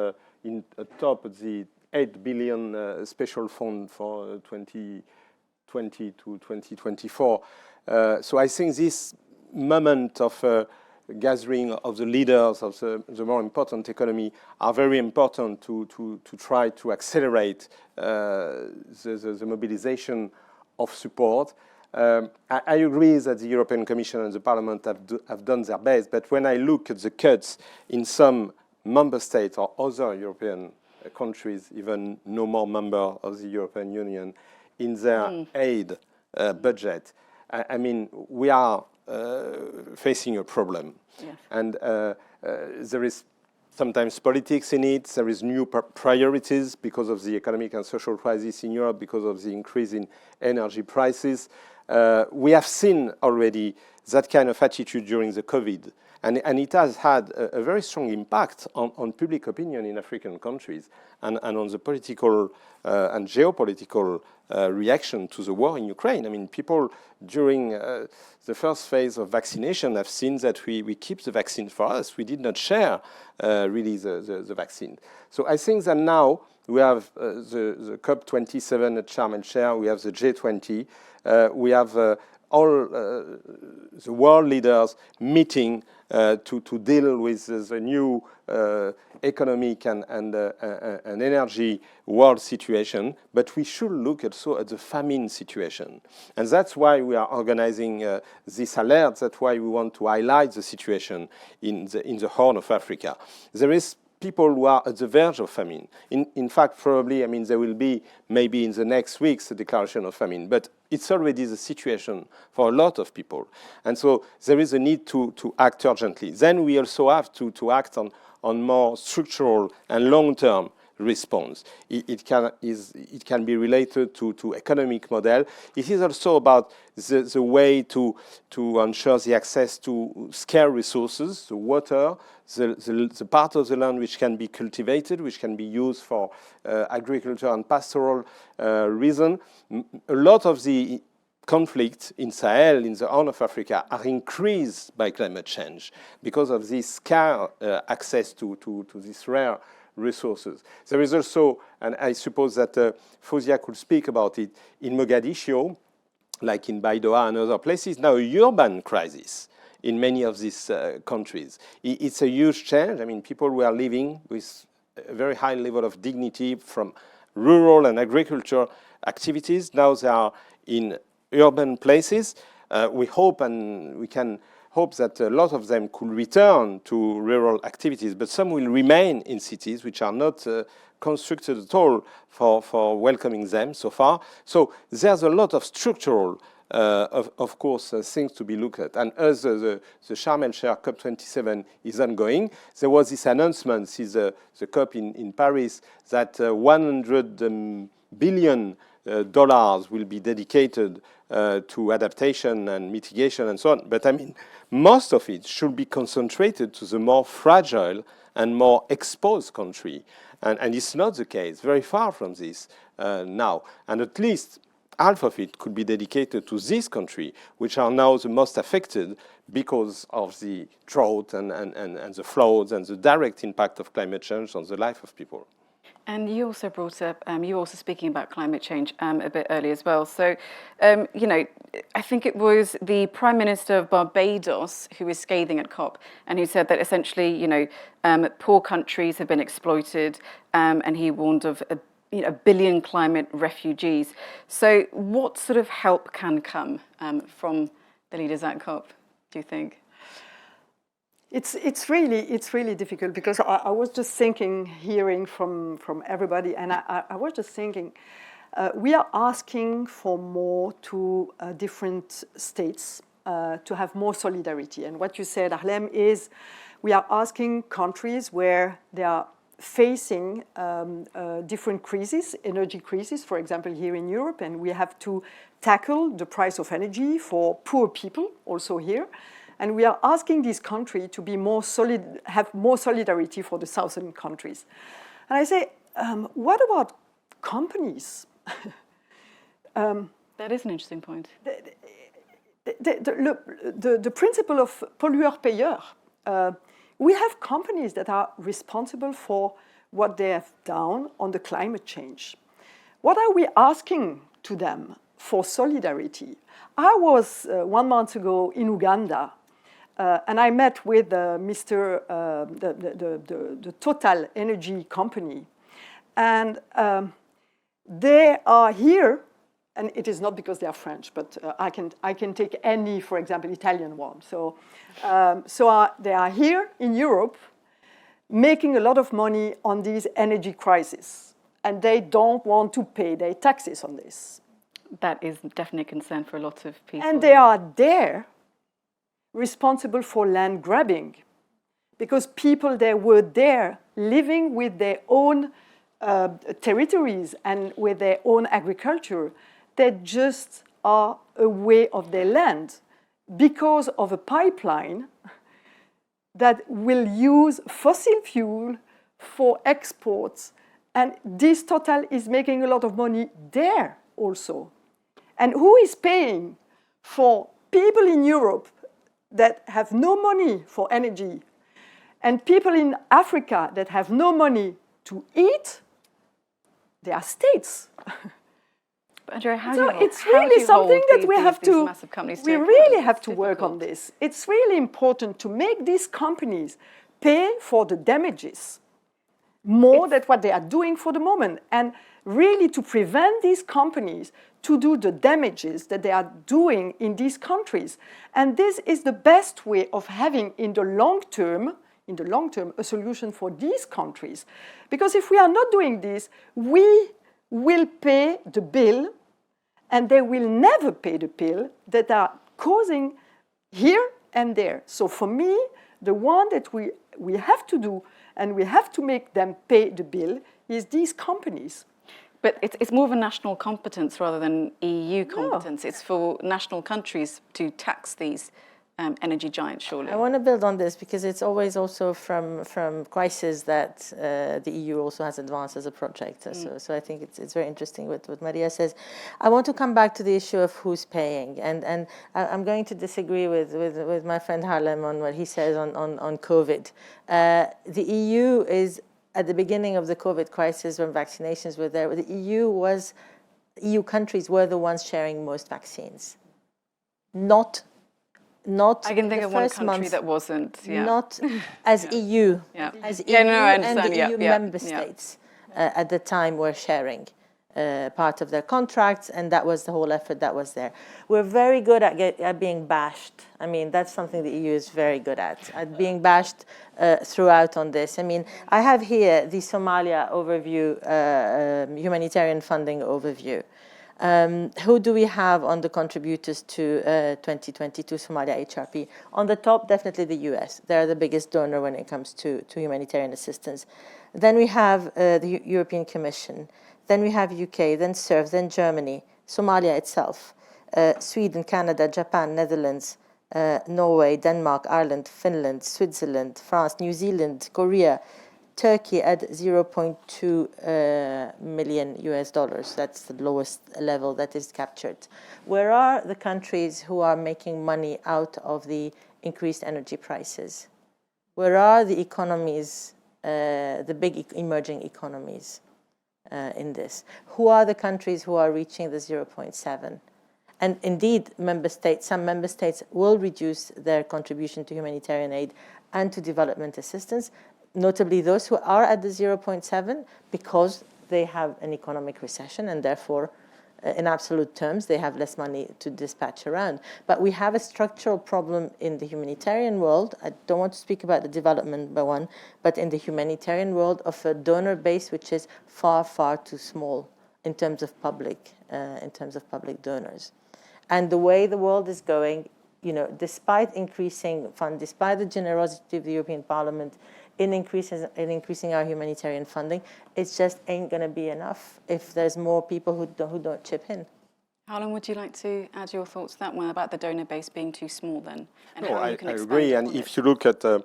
in top of the 8 billion special fund for 2020 to 2024. So I think this moment of gathering of the leaders of the more important economy are very important to try to accelerate the mobilization of support. I agree that the European Commission and the Parliament have done their best, but when I look at the cuts in some member states or other European countries, even no more member of the European Union, in their aid budget, I mean, we are facing a problem. Yes. And there is sometimes politics in it. There is new priorities because of the economic and social crisis in Europe, because of the increase in energy prices. We have seen already that kind of attitude during the COVID. And it has had a very strong impact on public opinion in African countries and on the political and geopolitical reaction to the war in Ukraine. I mean, people during the first phase of vaccination have seen that we keep the vaccine for us. We did not share really the vaccine. So I think that now we have the COP27 at Sharm el Sheikh, we have the G20, we have all the world leaders meeting to deal with the new economic and energy world situation, but we should look also at the famine situation. And that's why we are organizing this alert, that's why we want to highlight the situation in the Horn of Africa. There is people who are at the verge of famine. In fact, probably, I mean, there will be maybe in the next weeks a declaration of famine, but it's already the situation for a lot of people. And so there is a need to act urgently. Then we also have to act on more structural and long-term response. It can be related to economic model. It is also about the way to ensure the access to scarce resources, the water, the part of the land which can be cultivated, which can be used for agriculture and pastoral reason. A lot of the conflicts in Sahel, in the Horn of Africa, are increased by climate change because of this scarce access to these rare resources. There is also, and I suppose that Fawzia could speak about it, in Mogadishu, like in Baidoa and other places, now a urban crisis in many of these countries. It's a huge change. I mean, people who are living with a very high level of dignity from rural and agriculture activities. Now they are in urban places. We hope and we can hope that a lot of them could return to rural activities, but some will remain in cities which are not constructed at all for welcoming them so far. So there's a lot of structural, of course, things to be looked at. And as the Sharm el-Sheikh COP27 is ongoing, there was this announcement, since the COP in Paris, that $100 billion will be dedicated to adaptation and mitigation and so on. But I mean, most of it should be concentrated to the more fragile and more exposed country. And it's not the case, very far from this now. And at least half of it could be dedicated to this country, which are now the most affected because of the drought and the floods and the direct impact of climate change on the life of people. And you also brought up, you were also speaking about climate change a bit earlier as well. So, you know, I think it was the Prime Minister of Barbados who was scathing at COP, and who said that essentially, you know, poor countries have been exploited, and he warned of a billion climate refugees. So what sort of help can come from the leaders at COP, do you think? It's really difficult, because I was just thinking, hearing from everybody, and I was just thinking, we are asking for more to different states to have more solidarity. And what you said, Harlem, is we are asking countries where they are facing different crises, energy crises, for example, here in Europe, and we have to tackle the price of energy for poor people also here. And we are asking this country to be more have more solidarity for the southern countries. And I say, what about companies? That is an interesting point. The principle of pollueur-payeur. We have companies that are responsible for what they have done on the climate change. What are we asking to them for solidarity? I was 1 month ago in Uganda, and I met with the Total Energy company, and they are here, and it is not because they are French, but I can take any, for example, Italian one. So they are here in Europe, making a lot of money on these energy crises, and they don't want to pay their taxes on this. That is definitely a concern for a lot of people. And they are there, responsible for land grabbing, because people there were there living with their own territories and with their own agriculture. They just are away of their land because of a pipeline that will use fossil fuel for exports. And this Total is making a lot of money there also. And who is paying for people in Europe that have no money for energy, and people in Africa that have no money to eat? They are states. But Andrea, it's really something that we have to. We really have to work on this. It's really important to make these companies pay for the damages more than what they are doing for the moment, and really to prevent these companies to do the damages that they are doing in these countries. And this is the best way of having, in the long term, a solution for these countries. Because if we are not doing this, we will pay the bill, and they will never pay the bill that are causing here and there. So for me, the one that we have to do, and we have to make them pay the bill, is these companies. But it's more of a national competence rather than EU competence. No. It's for national countries to tax these energy giants, surely. I want to build on this, because it's always also from crisis that the EU also has advanced as a project. So I think it's very interesting what Maria says. I want to come back to the issue of who's paying. And I'm going to disagree with my friend Harlem on what he says on COVID. The EU is, at the beginning of the COVID crisis, when vaccinations were there, the EU countries were the ones sharing most vaccines. Not I can think of one country that wasn't. Yeah. Not as EU. Yeah. As EU I understand. and the EU member states at the time were sharing. part of their contracts, and that was the whole effort that was there. We're very good at being bashed. I mean, that's something the EU is very good at being bashed throughout on this. I mean, I have here the Somalia overview, humanitarian funding overview. Who do we have on the contributors to 2022 Somalia HRP? On the top, definitely the US. They're the biggest donor when it comes to humanitarian assistance. Then we have the European Commission. Then we have UK, then SURF, then Germany, Somalia itself, Sweden, Canada, Japan, Netherlands, Norway, Denmark, Ireland, Finland, Switzerland, France, New Zealand, Korea, Turkey at 0.2 million US dollars. That's the lowest level that is captured. Where are the countries who are making money out of the increased energy prices? Where are the economies, the big emerging economies in this? Who are the countries who are reaching the 0.7? And indeed, some member states will reduce their contribution to humanitarian aid and to development assistance, notably those who are at the 0.7 because they have an economic recession and therefore, in absolute terms, they have less money to dispatch around. But we have a structural problem in the humanitarian world. I don't want to speak about the development one, but in the humanitarian world of a donor base which is far, far too small in terms of public donors. And the way the world is going, you know, despite increasing funds, despite the generosity of the European Parliament in increasing our humanitarian funding, it just ain't going to be enough if there's more people who don't chip in. How long would you like to add your thoughts to that one about the donor base being too small then? And no, how I you can agree. And if you look at the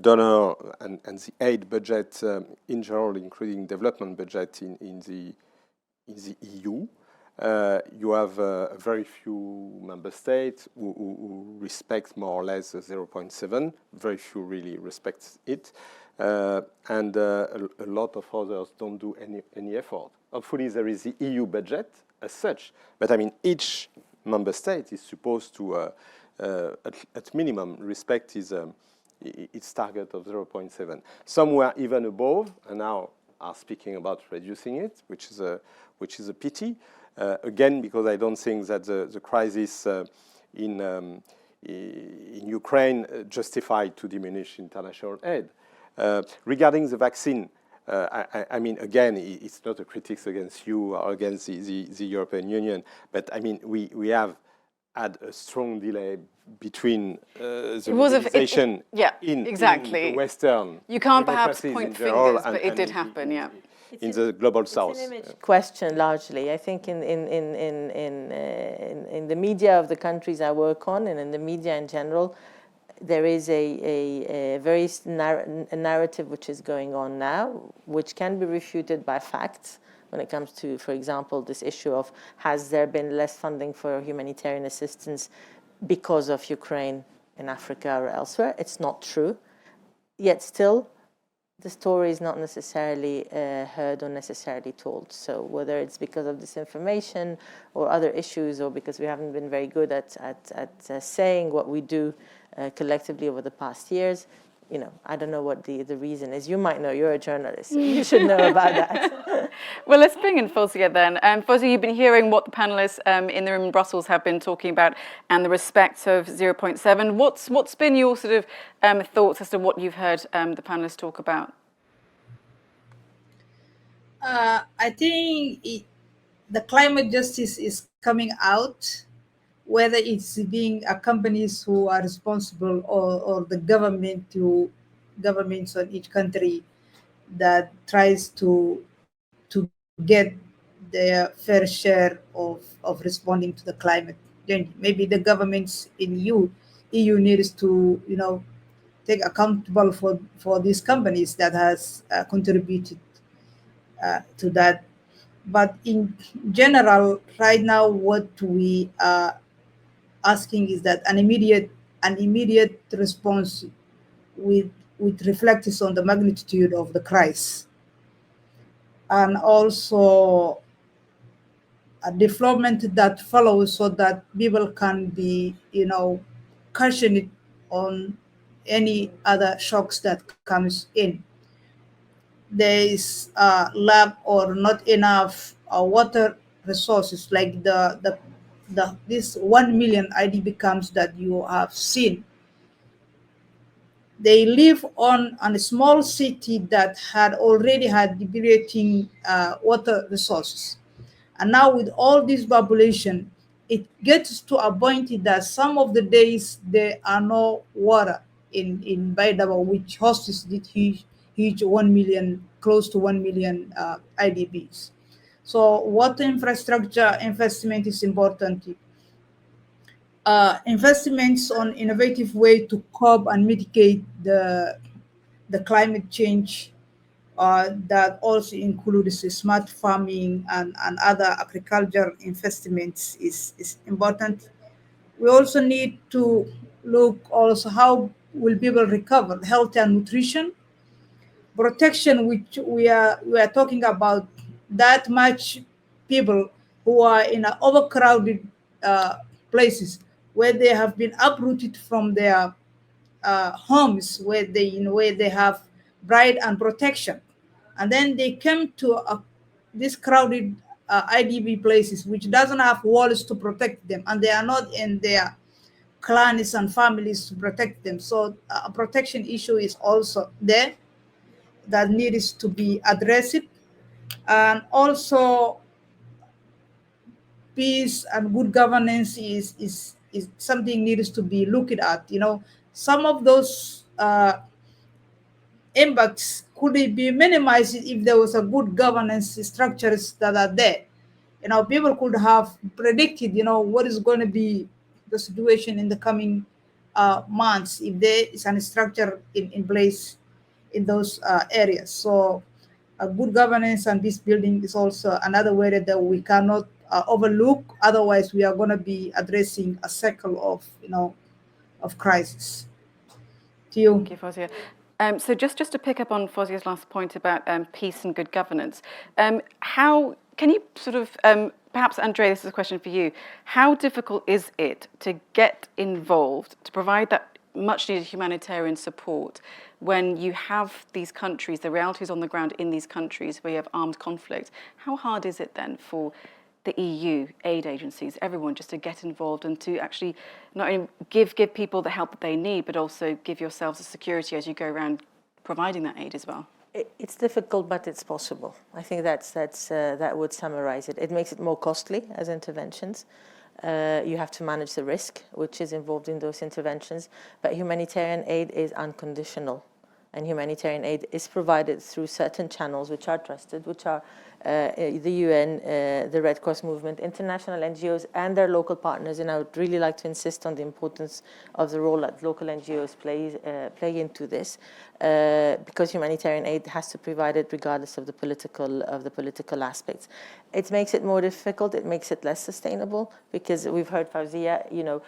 donor and the aid budget in general, including development budget in the EU, you have very few member states who respect more or less 0.7. Very few really respect it. And a lot of others don't do any effort. Hopefully there is the EU budget as such, but I mean each member state is supposed to, at minimum, respect its target of 0.7. Some were even above, and now are speaking about reducing it, which is a pity. Again, because I don't think that the crisis in Ukraine justified to diminish international aid. Regarding the vaccine, I mean, again, it's not a critique against you or against the European Union, but I mean, we have had a strong delay between the mobilization in the Western. You can't perhaps point fingers, but it did happen, yeah. In the global south. It's an image question largely. I think in the media of the countries I work on and in the media in general, there is a very narrative which is going on now, which can be refuted by facts when it comes to, for example, this issue of has there been less funding for humanitarian assistance because of Ukraine in Africa or elsewhere. It's not true. Yet still, the story is not necessarily heard or necessarily told. So whether it's because of disinformation or other issues or because we haven't been very good at saying what we do collectively over the past years, you know, I don't know what the reason is. You might know, you're a journalist, so you should know about that. Well, let's bring in Fozia then. Fozia, you've been hearing what the panelists in the room in Brussels have been talking about and the respect of 0.7. What's been your sort of thoughts as to what you've heard the panelists talk about? I think the climate justice is coming out, whether it's being companies who are responsible or the governments on each country that tries to get their fair share of responding to the climate change. Maybe the governments in EU needs to, you know, take accountable for these companies that has contributed to that. But in general, right now, what we are asking is that an immediate response with reflects on the magnitude of the crisis, and also a development that follows so that people can be, you know, cushioned on any other shocks that comes in. there is lack or not enough water resources, like this 1 million IDP camps that you have seen. They live on a small city that had already had depleting water resources. And now with all this population, it gets to a point that some of the days there are no water in Baidaba, which hosts this huge 1 million, close to 1 million IDPs. So water infrastructure investment is important. Investments on innovative way to curb and mitigate the climate change that also includes smart farming and other agriculture investments is important. We also need to look also how will people recover health and nutrition protection, which we are talking about that much people who are in overcrowded places where they have been uprooted from their homes, where they have right and protection, and then they come to these crowded IDB places which doesn't have walls to protect them, and they are not in their clans and families to protect them. So a protection issue is also there that needs to be addressed, and also peace and good governance is something needs to be looked at. Some of those impacts could be minimized if there was a good governance structures that are there. People could have predicted, what is going to be the situation in the coming months if there is a structure in place in those areas. So, good governance and peace building is also another way that we cannot overlook. Otherwise, we are going to be addressing a cycle of crisis. To you. Thank you, Fawzia. So just to pick up on Fawzia's last point about peace and good governance, how can you sort of, perhaps Andrea, this is a question for you, how difficult is it to get involved, to provide that much needed humanitarian support when you have these countries, the realities on the ground in these countries where you have armed conflict? How hard is it then for the EU, aid agencies, everyone, just to get involved and to actually not only give people the help that they need, but also give yourselves the security as you go around providing that aid as well? It's difficult, but it's possible. I think that would summarize it. It makes it more costly as interventions. You have to manage the risk which is involved in those interventions, but humanitarian aid is unconditional. And humanitarian aid is provided through certain channels which are trusted, which are the UN, the Red Cross movement, international NGOs, and their local partners. And I would really like to insist on the importance of the role that local NGOs play into this, because humanitarian aid has to be provided regardless of the political aspects. It makes it more difficult. It makes it less sustainable, because we've heard Fawzia,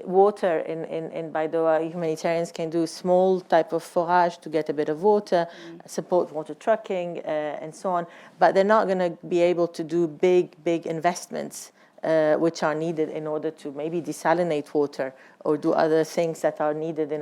water in Baidoa, humanitarians can do small type of forage to get a bit of water, support water trucking, and so on. But they're not going to be able to do big investments which are needed in order to maybe desalinate water or do other things that are needed in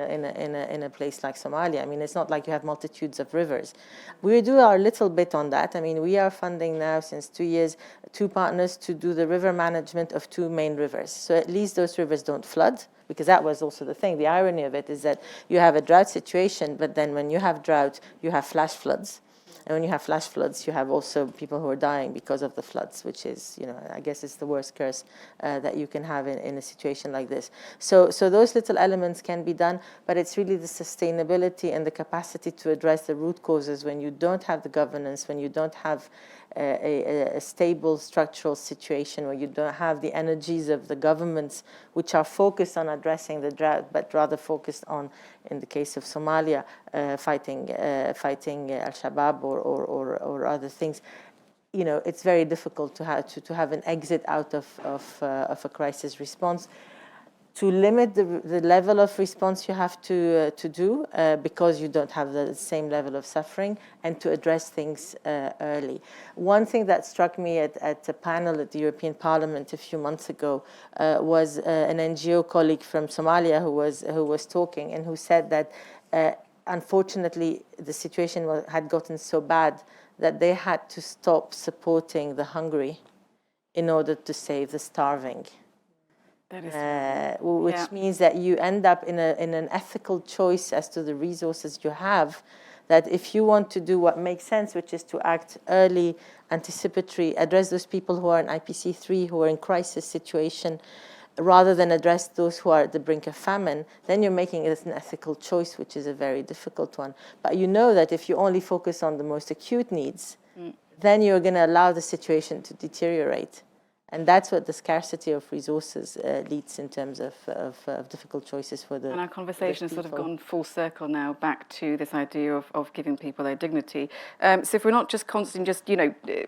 a place like Somalia. I mean, it's not like you have multitudes of rivers. We do our little bit on that. I mean, we are funding now since 2 years 2 partners to do the river management of 2 main rivers. So at least those rivers don't flood, because that was also the thing. The irony of it is that you have a drought situation, but then when you have drought, you have flash floods. And when you have flash floods, you have also people who are dying because of the floods, which is, I guess it's the worst curse that you can have in a situation like this. So those little elements can be done, but it's really the sustainability and the capacity to address the root causes when you don't have the governance, when you don't have a stable structural situation, where you don't have the energies of the governments which are focused on addressing the drought, but rather focused on, in the case of Somalia, fighting Al-Shabaab or other things. It's very difficult to have an exit out of a crisis response. To limit the level of response you have to do, because you don't have the same level of suffering, and to address things early. One thing that struck me at a panel at the European Parliament a few months ago was an NGO colleague from Somalia who was talking, and who said that unfortunately, the situation had gotten so bad that they had to stop supporting the hungry in order to save the starving. That is Which means that you end up in an ethical choice as to the resources you have, that if you want to do what makes sense, which is to act early, anticipatory, address those people who are in IPC3, who are in crisis situation, rather than address those who are at the brink of famine, then you're making it an ethical choice, which is a very difficult one. But you know that if you only focus on the most acute needs, then you're going to allow the situation to deteriorate. And that's what the scarcity of resources leads in terms of difficult choices for the. And our conversation has sort of gone full circle now back to this idea of giving people their dignity. So if we're not just constantly just,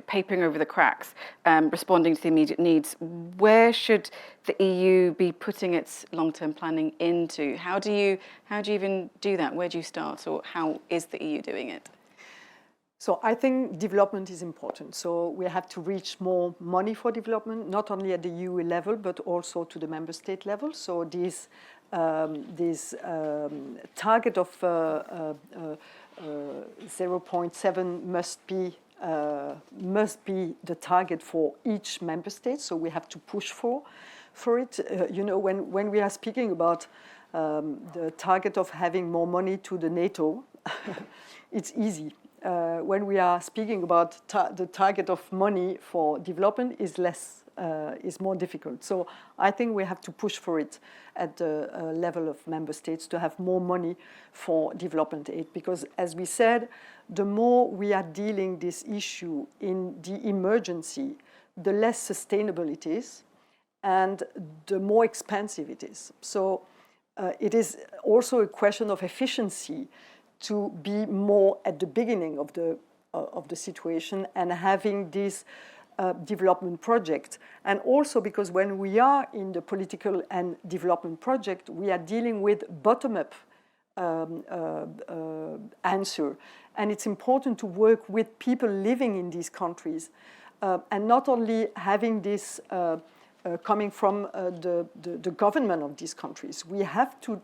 papering over the cracks, responding to the immediate needs, where should the EU be putting its long-term planning into? How do you even do that? Where do you start, or how is the EU doing it? So I think development is important. So we have to reach more money for development, not only at the EU level, but also to the member state level. So this target of 0.7 must be the target for each member state. So we have to push for it. When we are speaking about the target of having more money to the NATO, it's easy. When we are speaking about the target of money for development is more difficult. So I think we have to push for it at the level of member states to have more money for development aid, because as we said, the more we are dealing this issue in the emergency, the less sustainable it is and the more expensive it is. So it is also a question of efficiency to be more at the beginning of the situation and having this development project. And also because when we are in the political and development project, we are dealing with bottom-up answer. And it's important to work with people living in these countries and not only having this coming from the government of these countries. We have to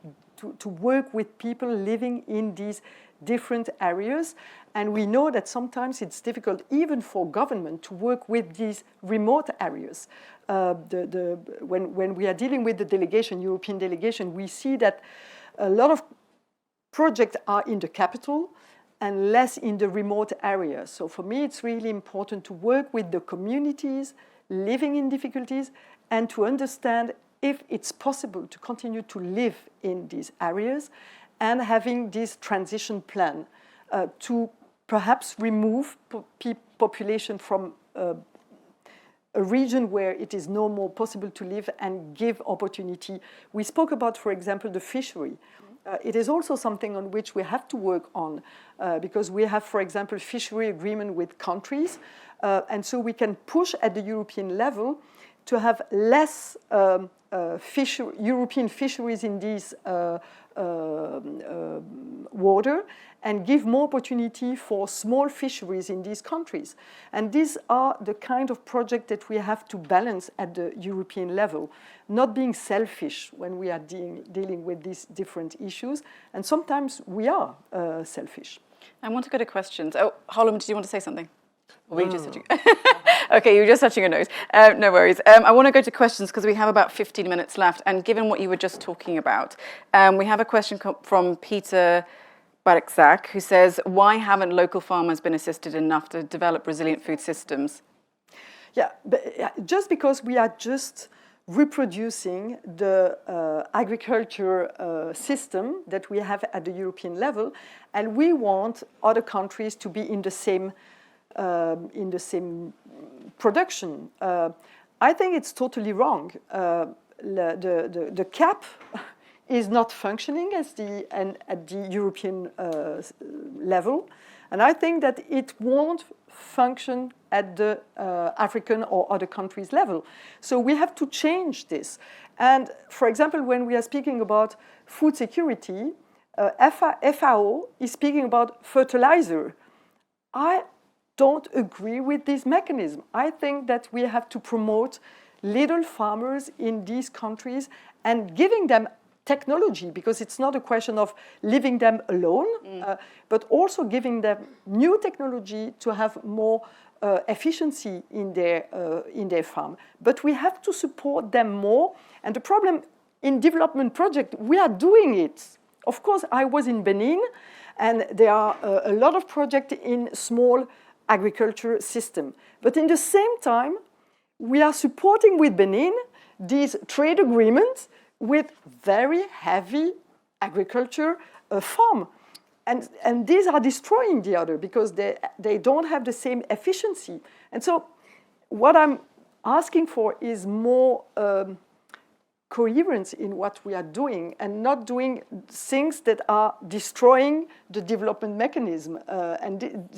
work with people living in these different areas. And we know that sometimes it's difficult even for government to work with these remote areas. When we are dealing with the delegation, European delegation, we see that a lot of projects are in the capital and less in the remote areas. So for me, it's really important to work with the communities living in difficulties and to understand if it's possible to continue to live in these areas and having this transition plan to perhaps remove population from a region where it is no more possible to live and give opportunity. We spoke about, for example, the fishery. It is also something on which we have to work on because we have, for example, fishery agreement with countries. And so we can push at the European level to have less European fisheries in these water and give more opportunity for small fisheries in these countries. And these are the kind of project that we have to balance at the European level, not being selfish when we are dealing with these different issues. And sometimes we are selfish. I want to go to questions. Oh, Harlem, did you want to say something? Or were you just touching? Okay, you were just touching your nose. No worries. I want to go to questions because we have about 15 minutes left. And given what you were just talking about, we have a question from Peter Barakzak, who says, why haven't local farmers been assisted enough to develop resilient food systems? Yeah, but just because we are just reproducing the agriculture system that we have at the European level, and we want other countries to be in the same production. I think it's totally wrong. The CAP is not functioning at the European level, and I think that it won't function at the African or other countries level. So we have to change this. And for example, when we are speaking about food security, FAO is speaking about fertilizer. I don't agree with this mechanism. I think that we have to promote little farmers in these countries and giving them technology, because it's not a question of leaving them alone, but also giving them new technology to have more efficiency in their farm. But we have to support them more. And the problem in development project, we are doing it. Of course, I was in Benin, and there are a lot of projects in small agriculture system. But in the same time, we are supporting with Benin these trade agreements with very heavy agriculture farm. And these are destroying the other because they don't have the same efficiency. And so what I'm asking for is more coherence in what we are doing and not doing things that are destroying the development mechanism. And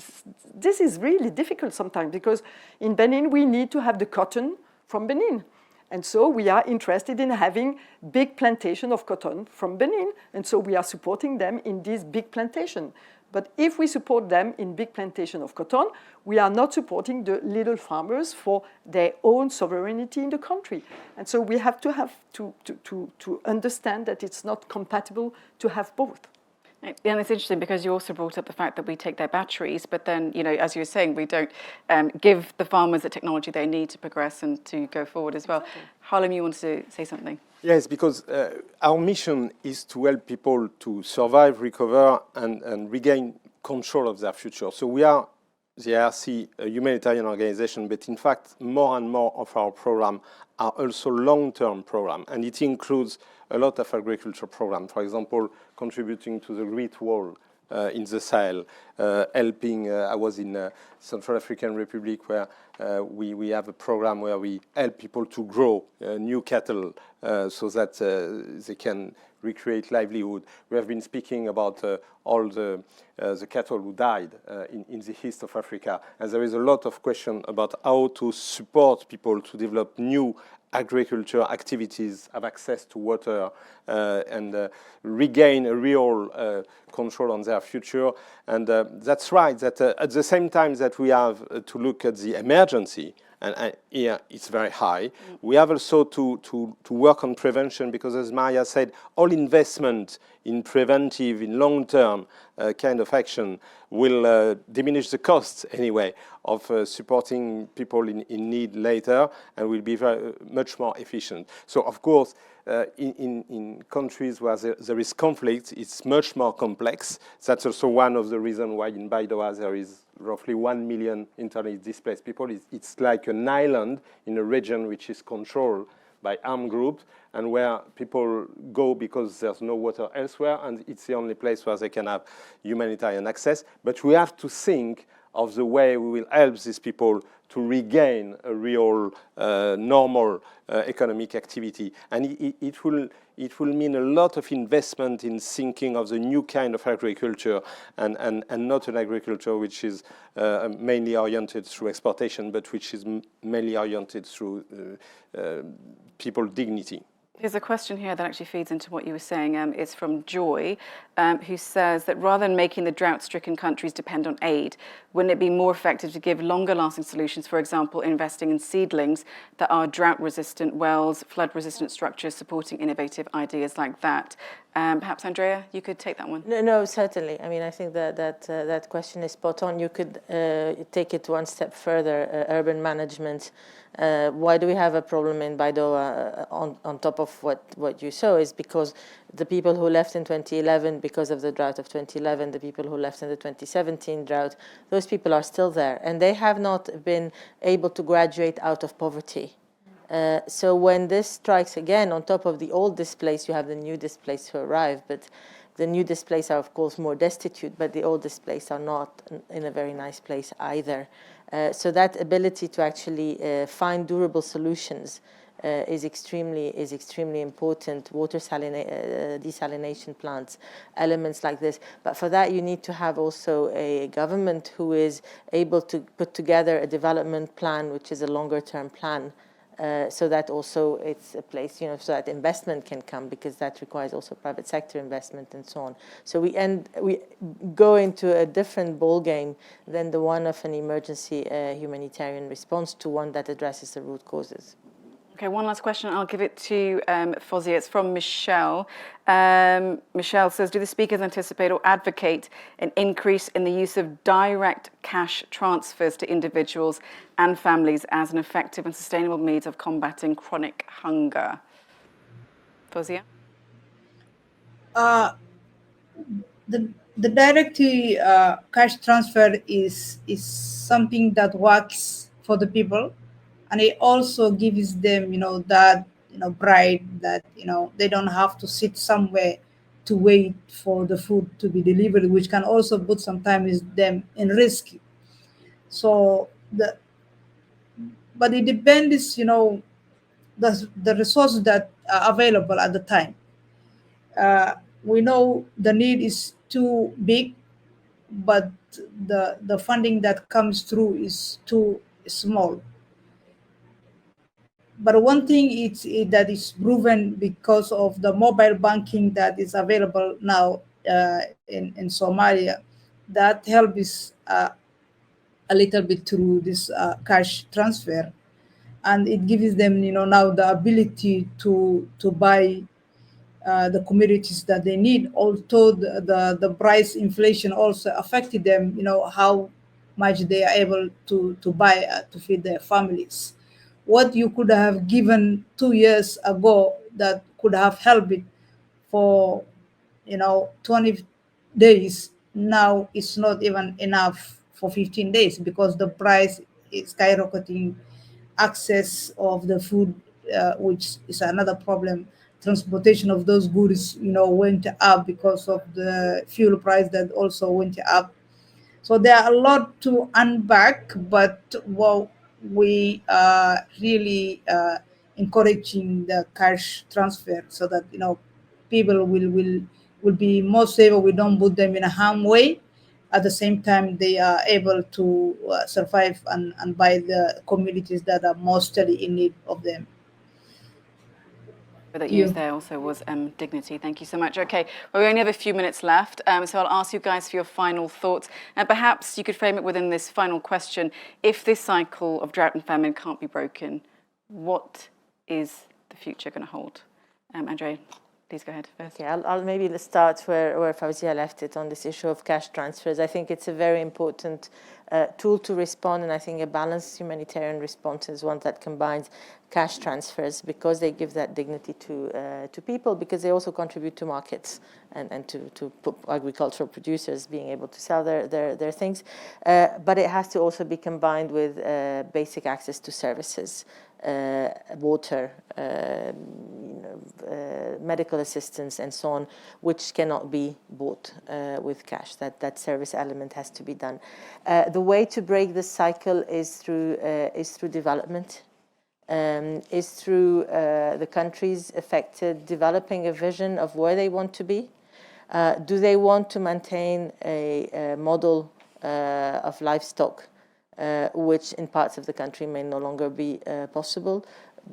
this is really difficult sometimes because in Benin, we need to have the cotton from Benin. And so we are interested in having big plantation of cotton from Benin. And so we are supporting them in this big plantation. But if we support them in big plantation of cotton, we are not supporting the little farmers for their own sovereignty in the country. And so we have to understand that it's not compatible to have both. And it's interesting because you also brought up the fact that we take their batteries, but then, you know, as you were saying, we don't give the farmers the technology they need to progress and to go forward as well. Exactly. Harlem, you wanted to say something? Yes, because our mission is to help people to survive, recover, and regain control of their future. So we are the CRC, a humanitarian organization, but in fact, more and more of our program are also long-term program, and it includes a lot of agriculture programs. For example, contributing to the Great Wall in the Sahel, helping. I was in Central African Republic where we have a program where we help people to grow new cattle so that they can recreate livelihood. We have been speaking about all the cattle who died in the east of Africa, and there is a lot of question about how to support people to develop new agriculture activities, have access to water, and regain a real control on their future. And that's right, that at the same time that we have to look at the emergency, and here it's very high, we have also to work on prevention, because as Maria said, all investment in preventive, in long-term kind of action will diminish the costs anyway of supporting people in need later, and will be very much more efficient. So of course, in countries where there is conflict, it's much more complex. That's also one of the reasons why in Baidoa there is roughly 1 million internally displaced people. It's like an island in a region which is controlled by armed groups, and where people go because there's no water elsewhere, and it's the only place where they can have humanitarian access. But we have to think of the way we will help these people to regain a real normal economic activity. And it will mean a lot of investment in thinking of the new kind of agriculture, and not an agriculture which is mainly oriented through exportation, but which is mainly oriented through people's dignity. There's a question here that actually feeds into what you were saying. It's from Joy, who says that rather than making the drought-stricken countries depend on aid, wouldn't it be more effective to give longer-lasting solutions, for example, investing in seedlings that are drought-resistant wells, flood-resistant structures, supporting innovative ideas like that? Perhaps, Andrea, you could take that one. No, certainly. I mean, I think that question is spot on. You could take it one step further, urban management. Why do we have a problem in Baidoa on top of what you saw is because the people who left in 2011 because of the drought of 2011, the people who left in the 2017 drought, those people are still there, and they have not been able to graduate out of poverty. So when this strikes again, on top of the old displaced, you have the new displaced who arrive, but the new displaced are, of course, more destitute, but the old displaced are not in a very nice place either. So that ability to actually find durable solutions is extremely important. Water desalination plants, elements like this. But for that, you need to have also a government who is able to put together a development plan, which is a longer-term plan. So that also it's a place, so that investment can come, because that requires also private sector investment and so on. So we go into a different ball game than the one of an emergency humanitarian response to one that addresses the root causes. Okay, one last question. I'll give it to Fawzia. It's from Michelle. Michelle says, do the speakers anticipate or advocate an increase in the use of direct cash transfers to individuals and families as an effective and sustainable means of combating chronic hunger? Fawzia? The direct cash transfer is something that works for the people, and it also gives them, that pride that they don't have to sit somewhere to wait for the food to be delivered, which can also put sometimes them in risk. So but it depends, the resources that are available at the time. We know the need is too big, but the funding that comes through is too small. But one thing that is proven because of the mobile banking that is available now in Somalia, that helps a little bit through this cash transfer, and it gives them now the ability to buy the commodities that they need. Although the price inflation also affected them, how much they are able to buy to feed their families. What you could have given 2 years ago that could have helped it for 20 days, now it's not even enough for 15 days because the price is skyrocketing. Access of the food, which is another problem. Transportation of those goods, went up because of the fuel price that also went up. So there are a lot to unpack, but what we are really encouraging the cash transfer so that people will be more safer. We don't put them in a harm way. At the same time, they are able to survive and buy the communities that are mostly in need of them. That used there also was dignity. Thank you so much. Okay, well, we only have a few minutes left, so I'll ask you guys for your final thoughts. And perhaps you could frame it within this final question. If this cycle of drought and famine can't be broken, what is the future going to hold? Andre, please go ahead first. Okay, I'll maybe start where Fawzia left it on this issue of cash transfers. I think it's a very important tool to respond, and I think a balanced humanitarian response is one that combines cash transfers because they give that dignity to people, because they also contribute to markets and to agricultural producers being able to sell their things. But it has to also be combined with basic access to services, water, medical assistance, and so on, which cannot be bought with cash. That service element has to be done. The way to break this cycle is through development. Is through the countries affected developing a vision of where they want to be. Do they want to maintain a model of livestock, which in parts of the country may no longer be possible?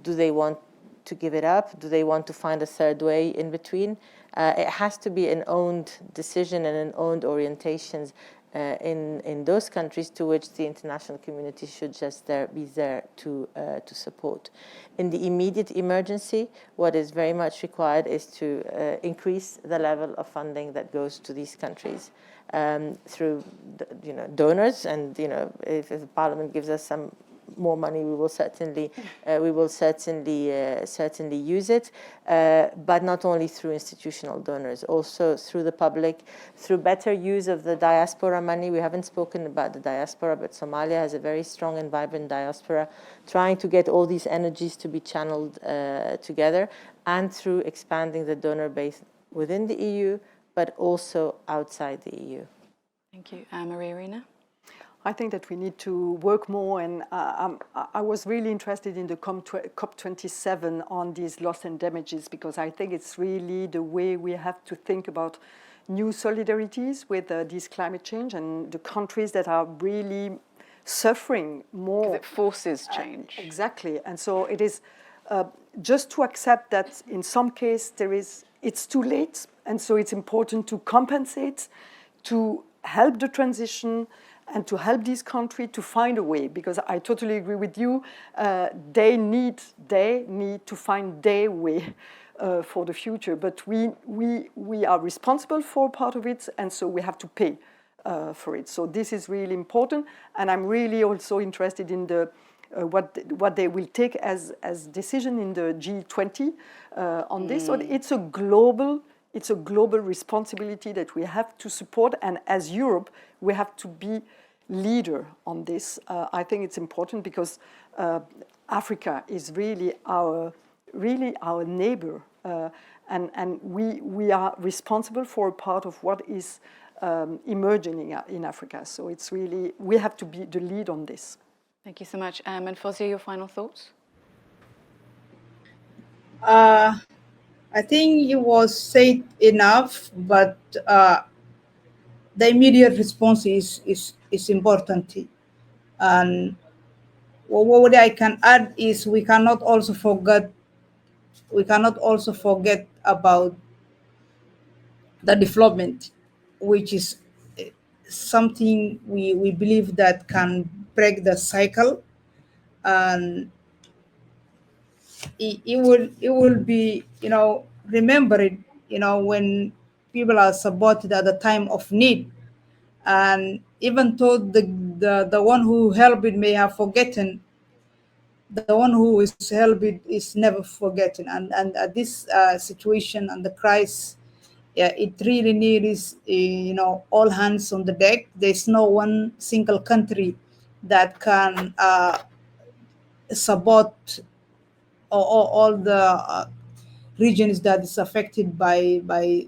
Do they want to give it up? Do they want to find a third way in between? It has to be an owned decision and an owned orientations in those countries, to which the international community should just be there to support. In the immediate emergency, what is very much required is to increase the level of funding that goes to these countries through donors, and if the Parliament gives us some more money, we will certainly use it, but not only through institutional donors, also through the public, through better use of the diaspora money. We haven't spoken about the diaspora, but Somalia has a very strong and vibrant diaspora, trying to get all these energies to be channeled together, and through expanding the donor base within the EU, but also outside the EU. Thank you. Maria Arena? I think that we need to work more, and I was really interested in the COP27 on these loss and damages, because I think it's really the way we have to think about new solidarities with this climate change and the countries that are really suffering more. Because it forces change. Exactly, and so it is just to accept that in some case it's too late, and so it's important to compensate, to help the transition, and to help this country to find a way, because I totally agree with you, they need to find their way for the future. But we are responsible for part of it, and so we have to pay for it. So this is really important, and I'm really also interested in the what they will take as decision in the G20 on this. So it's a global responsibility that we have to support, and as Europe, we have to be leader on this. I think it's important because Africa is really our neighbor, and we are responsible for a part of what is emerging in Africa. So it's really, we have to be the lead on this. Thank you so much. And Fozia, your final thoughts? I think it was said enough, but the immediate response is important. And what I can add is we cannot also forget about the development, which is something we believe that can break the cycle, and it will be remembered when people are supported at the time of need, and even though the one who helped it may have forgotten, the one who is helped it is never forgotten. And at this situation and the crisis, yeah, it really needs all hands on the deck. There's no one single country that can support all the regions that is affected by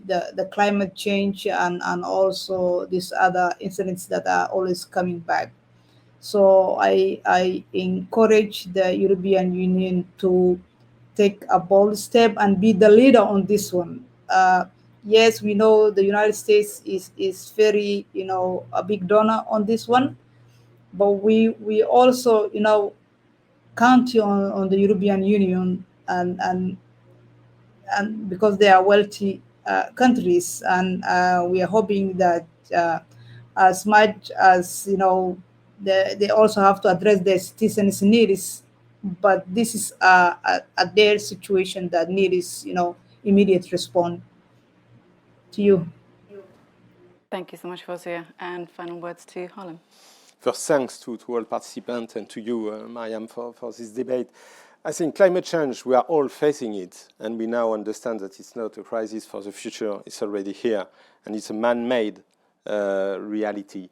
the climate change and also these other incidents that are always coming back. So I encourage the European Union to take a bold step and be the leader on this one. Yes, we know the United States is very a big donor on this one, but we also count on the European Union and because they are wealthy countries, and we are hoping that as much as they also have to address their citizens' needs, but this is their situation that needs immediate response. To you. Thank you so much, Fozia. And final words to Harlem. First, thanks to all participants and to you, Mariam, for this debate. I think climate change, we are all facing it, and we now understand that it's not a crisis for the future, it's already here, and it's a man-made reality.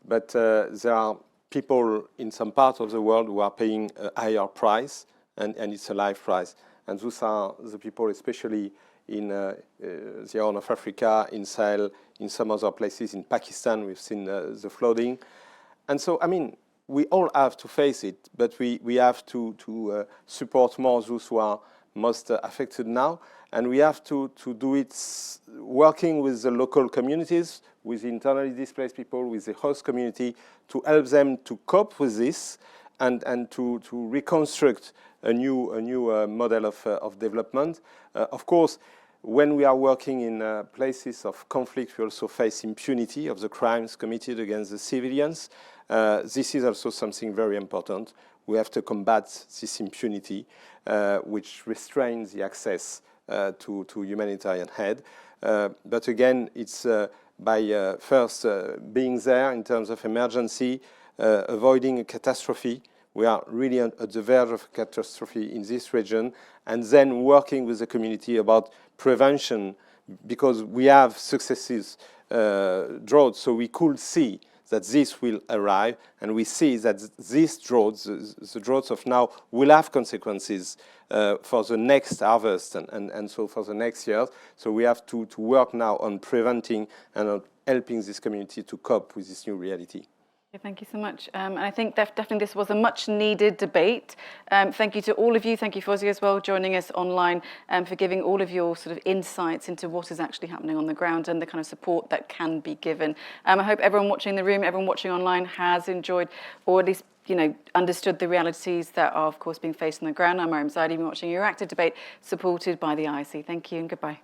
But there are people in some parts of the world who are paying a higher price, and it's a life price. And those are the people, especially in the Horn of Africa, in Sahel, in some other places, in Pakistan, we've seen the flooding. And so, I mean, we all have to face it, but we have to support more those who are most affected now. And we have to do it working with the local communities, with internally displaced people, with the host community, to help them to cope with this and to reconstruct a new model of development. Of course, when we are working in places of conflict, we also face impunity of the crimes committed against the civilians. This is also something very important. We have to combat this impunity, which restrains the access to humanitarian aid. But again, it's by first being there in terms of emergency, avoiding a catastrophe. We are really at the verge of a catastrophe in this region, and then working with the community about prevention, because we have successes, drought, so we could see that this will arrive, and we see that these droughts, the droughts of now, will have consequences for the next harvest and so for the next years. So we have to work now on preventing and on helping this community to cope with this new reality. Thank you so much. And I think definitely this was a much needed debate. Thank you to all of you. Thank you, Fozia, as well, joining us online for giving all of your sort of insights into what is actually happening on the ground and the kind of support that can be given. I hope everyone watching in the room, everyone watching online has enjoyed, or at least understood the realities that are, of course, being faced on the ground. I'm Mariam Zaidi, watching your active debate supported by the IC. Thank you and goodbye.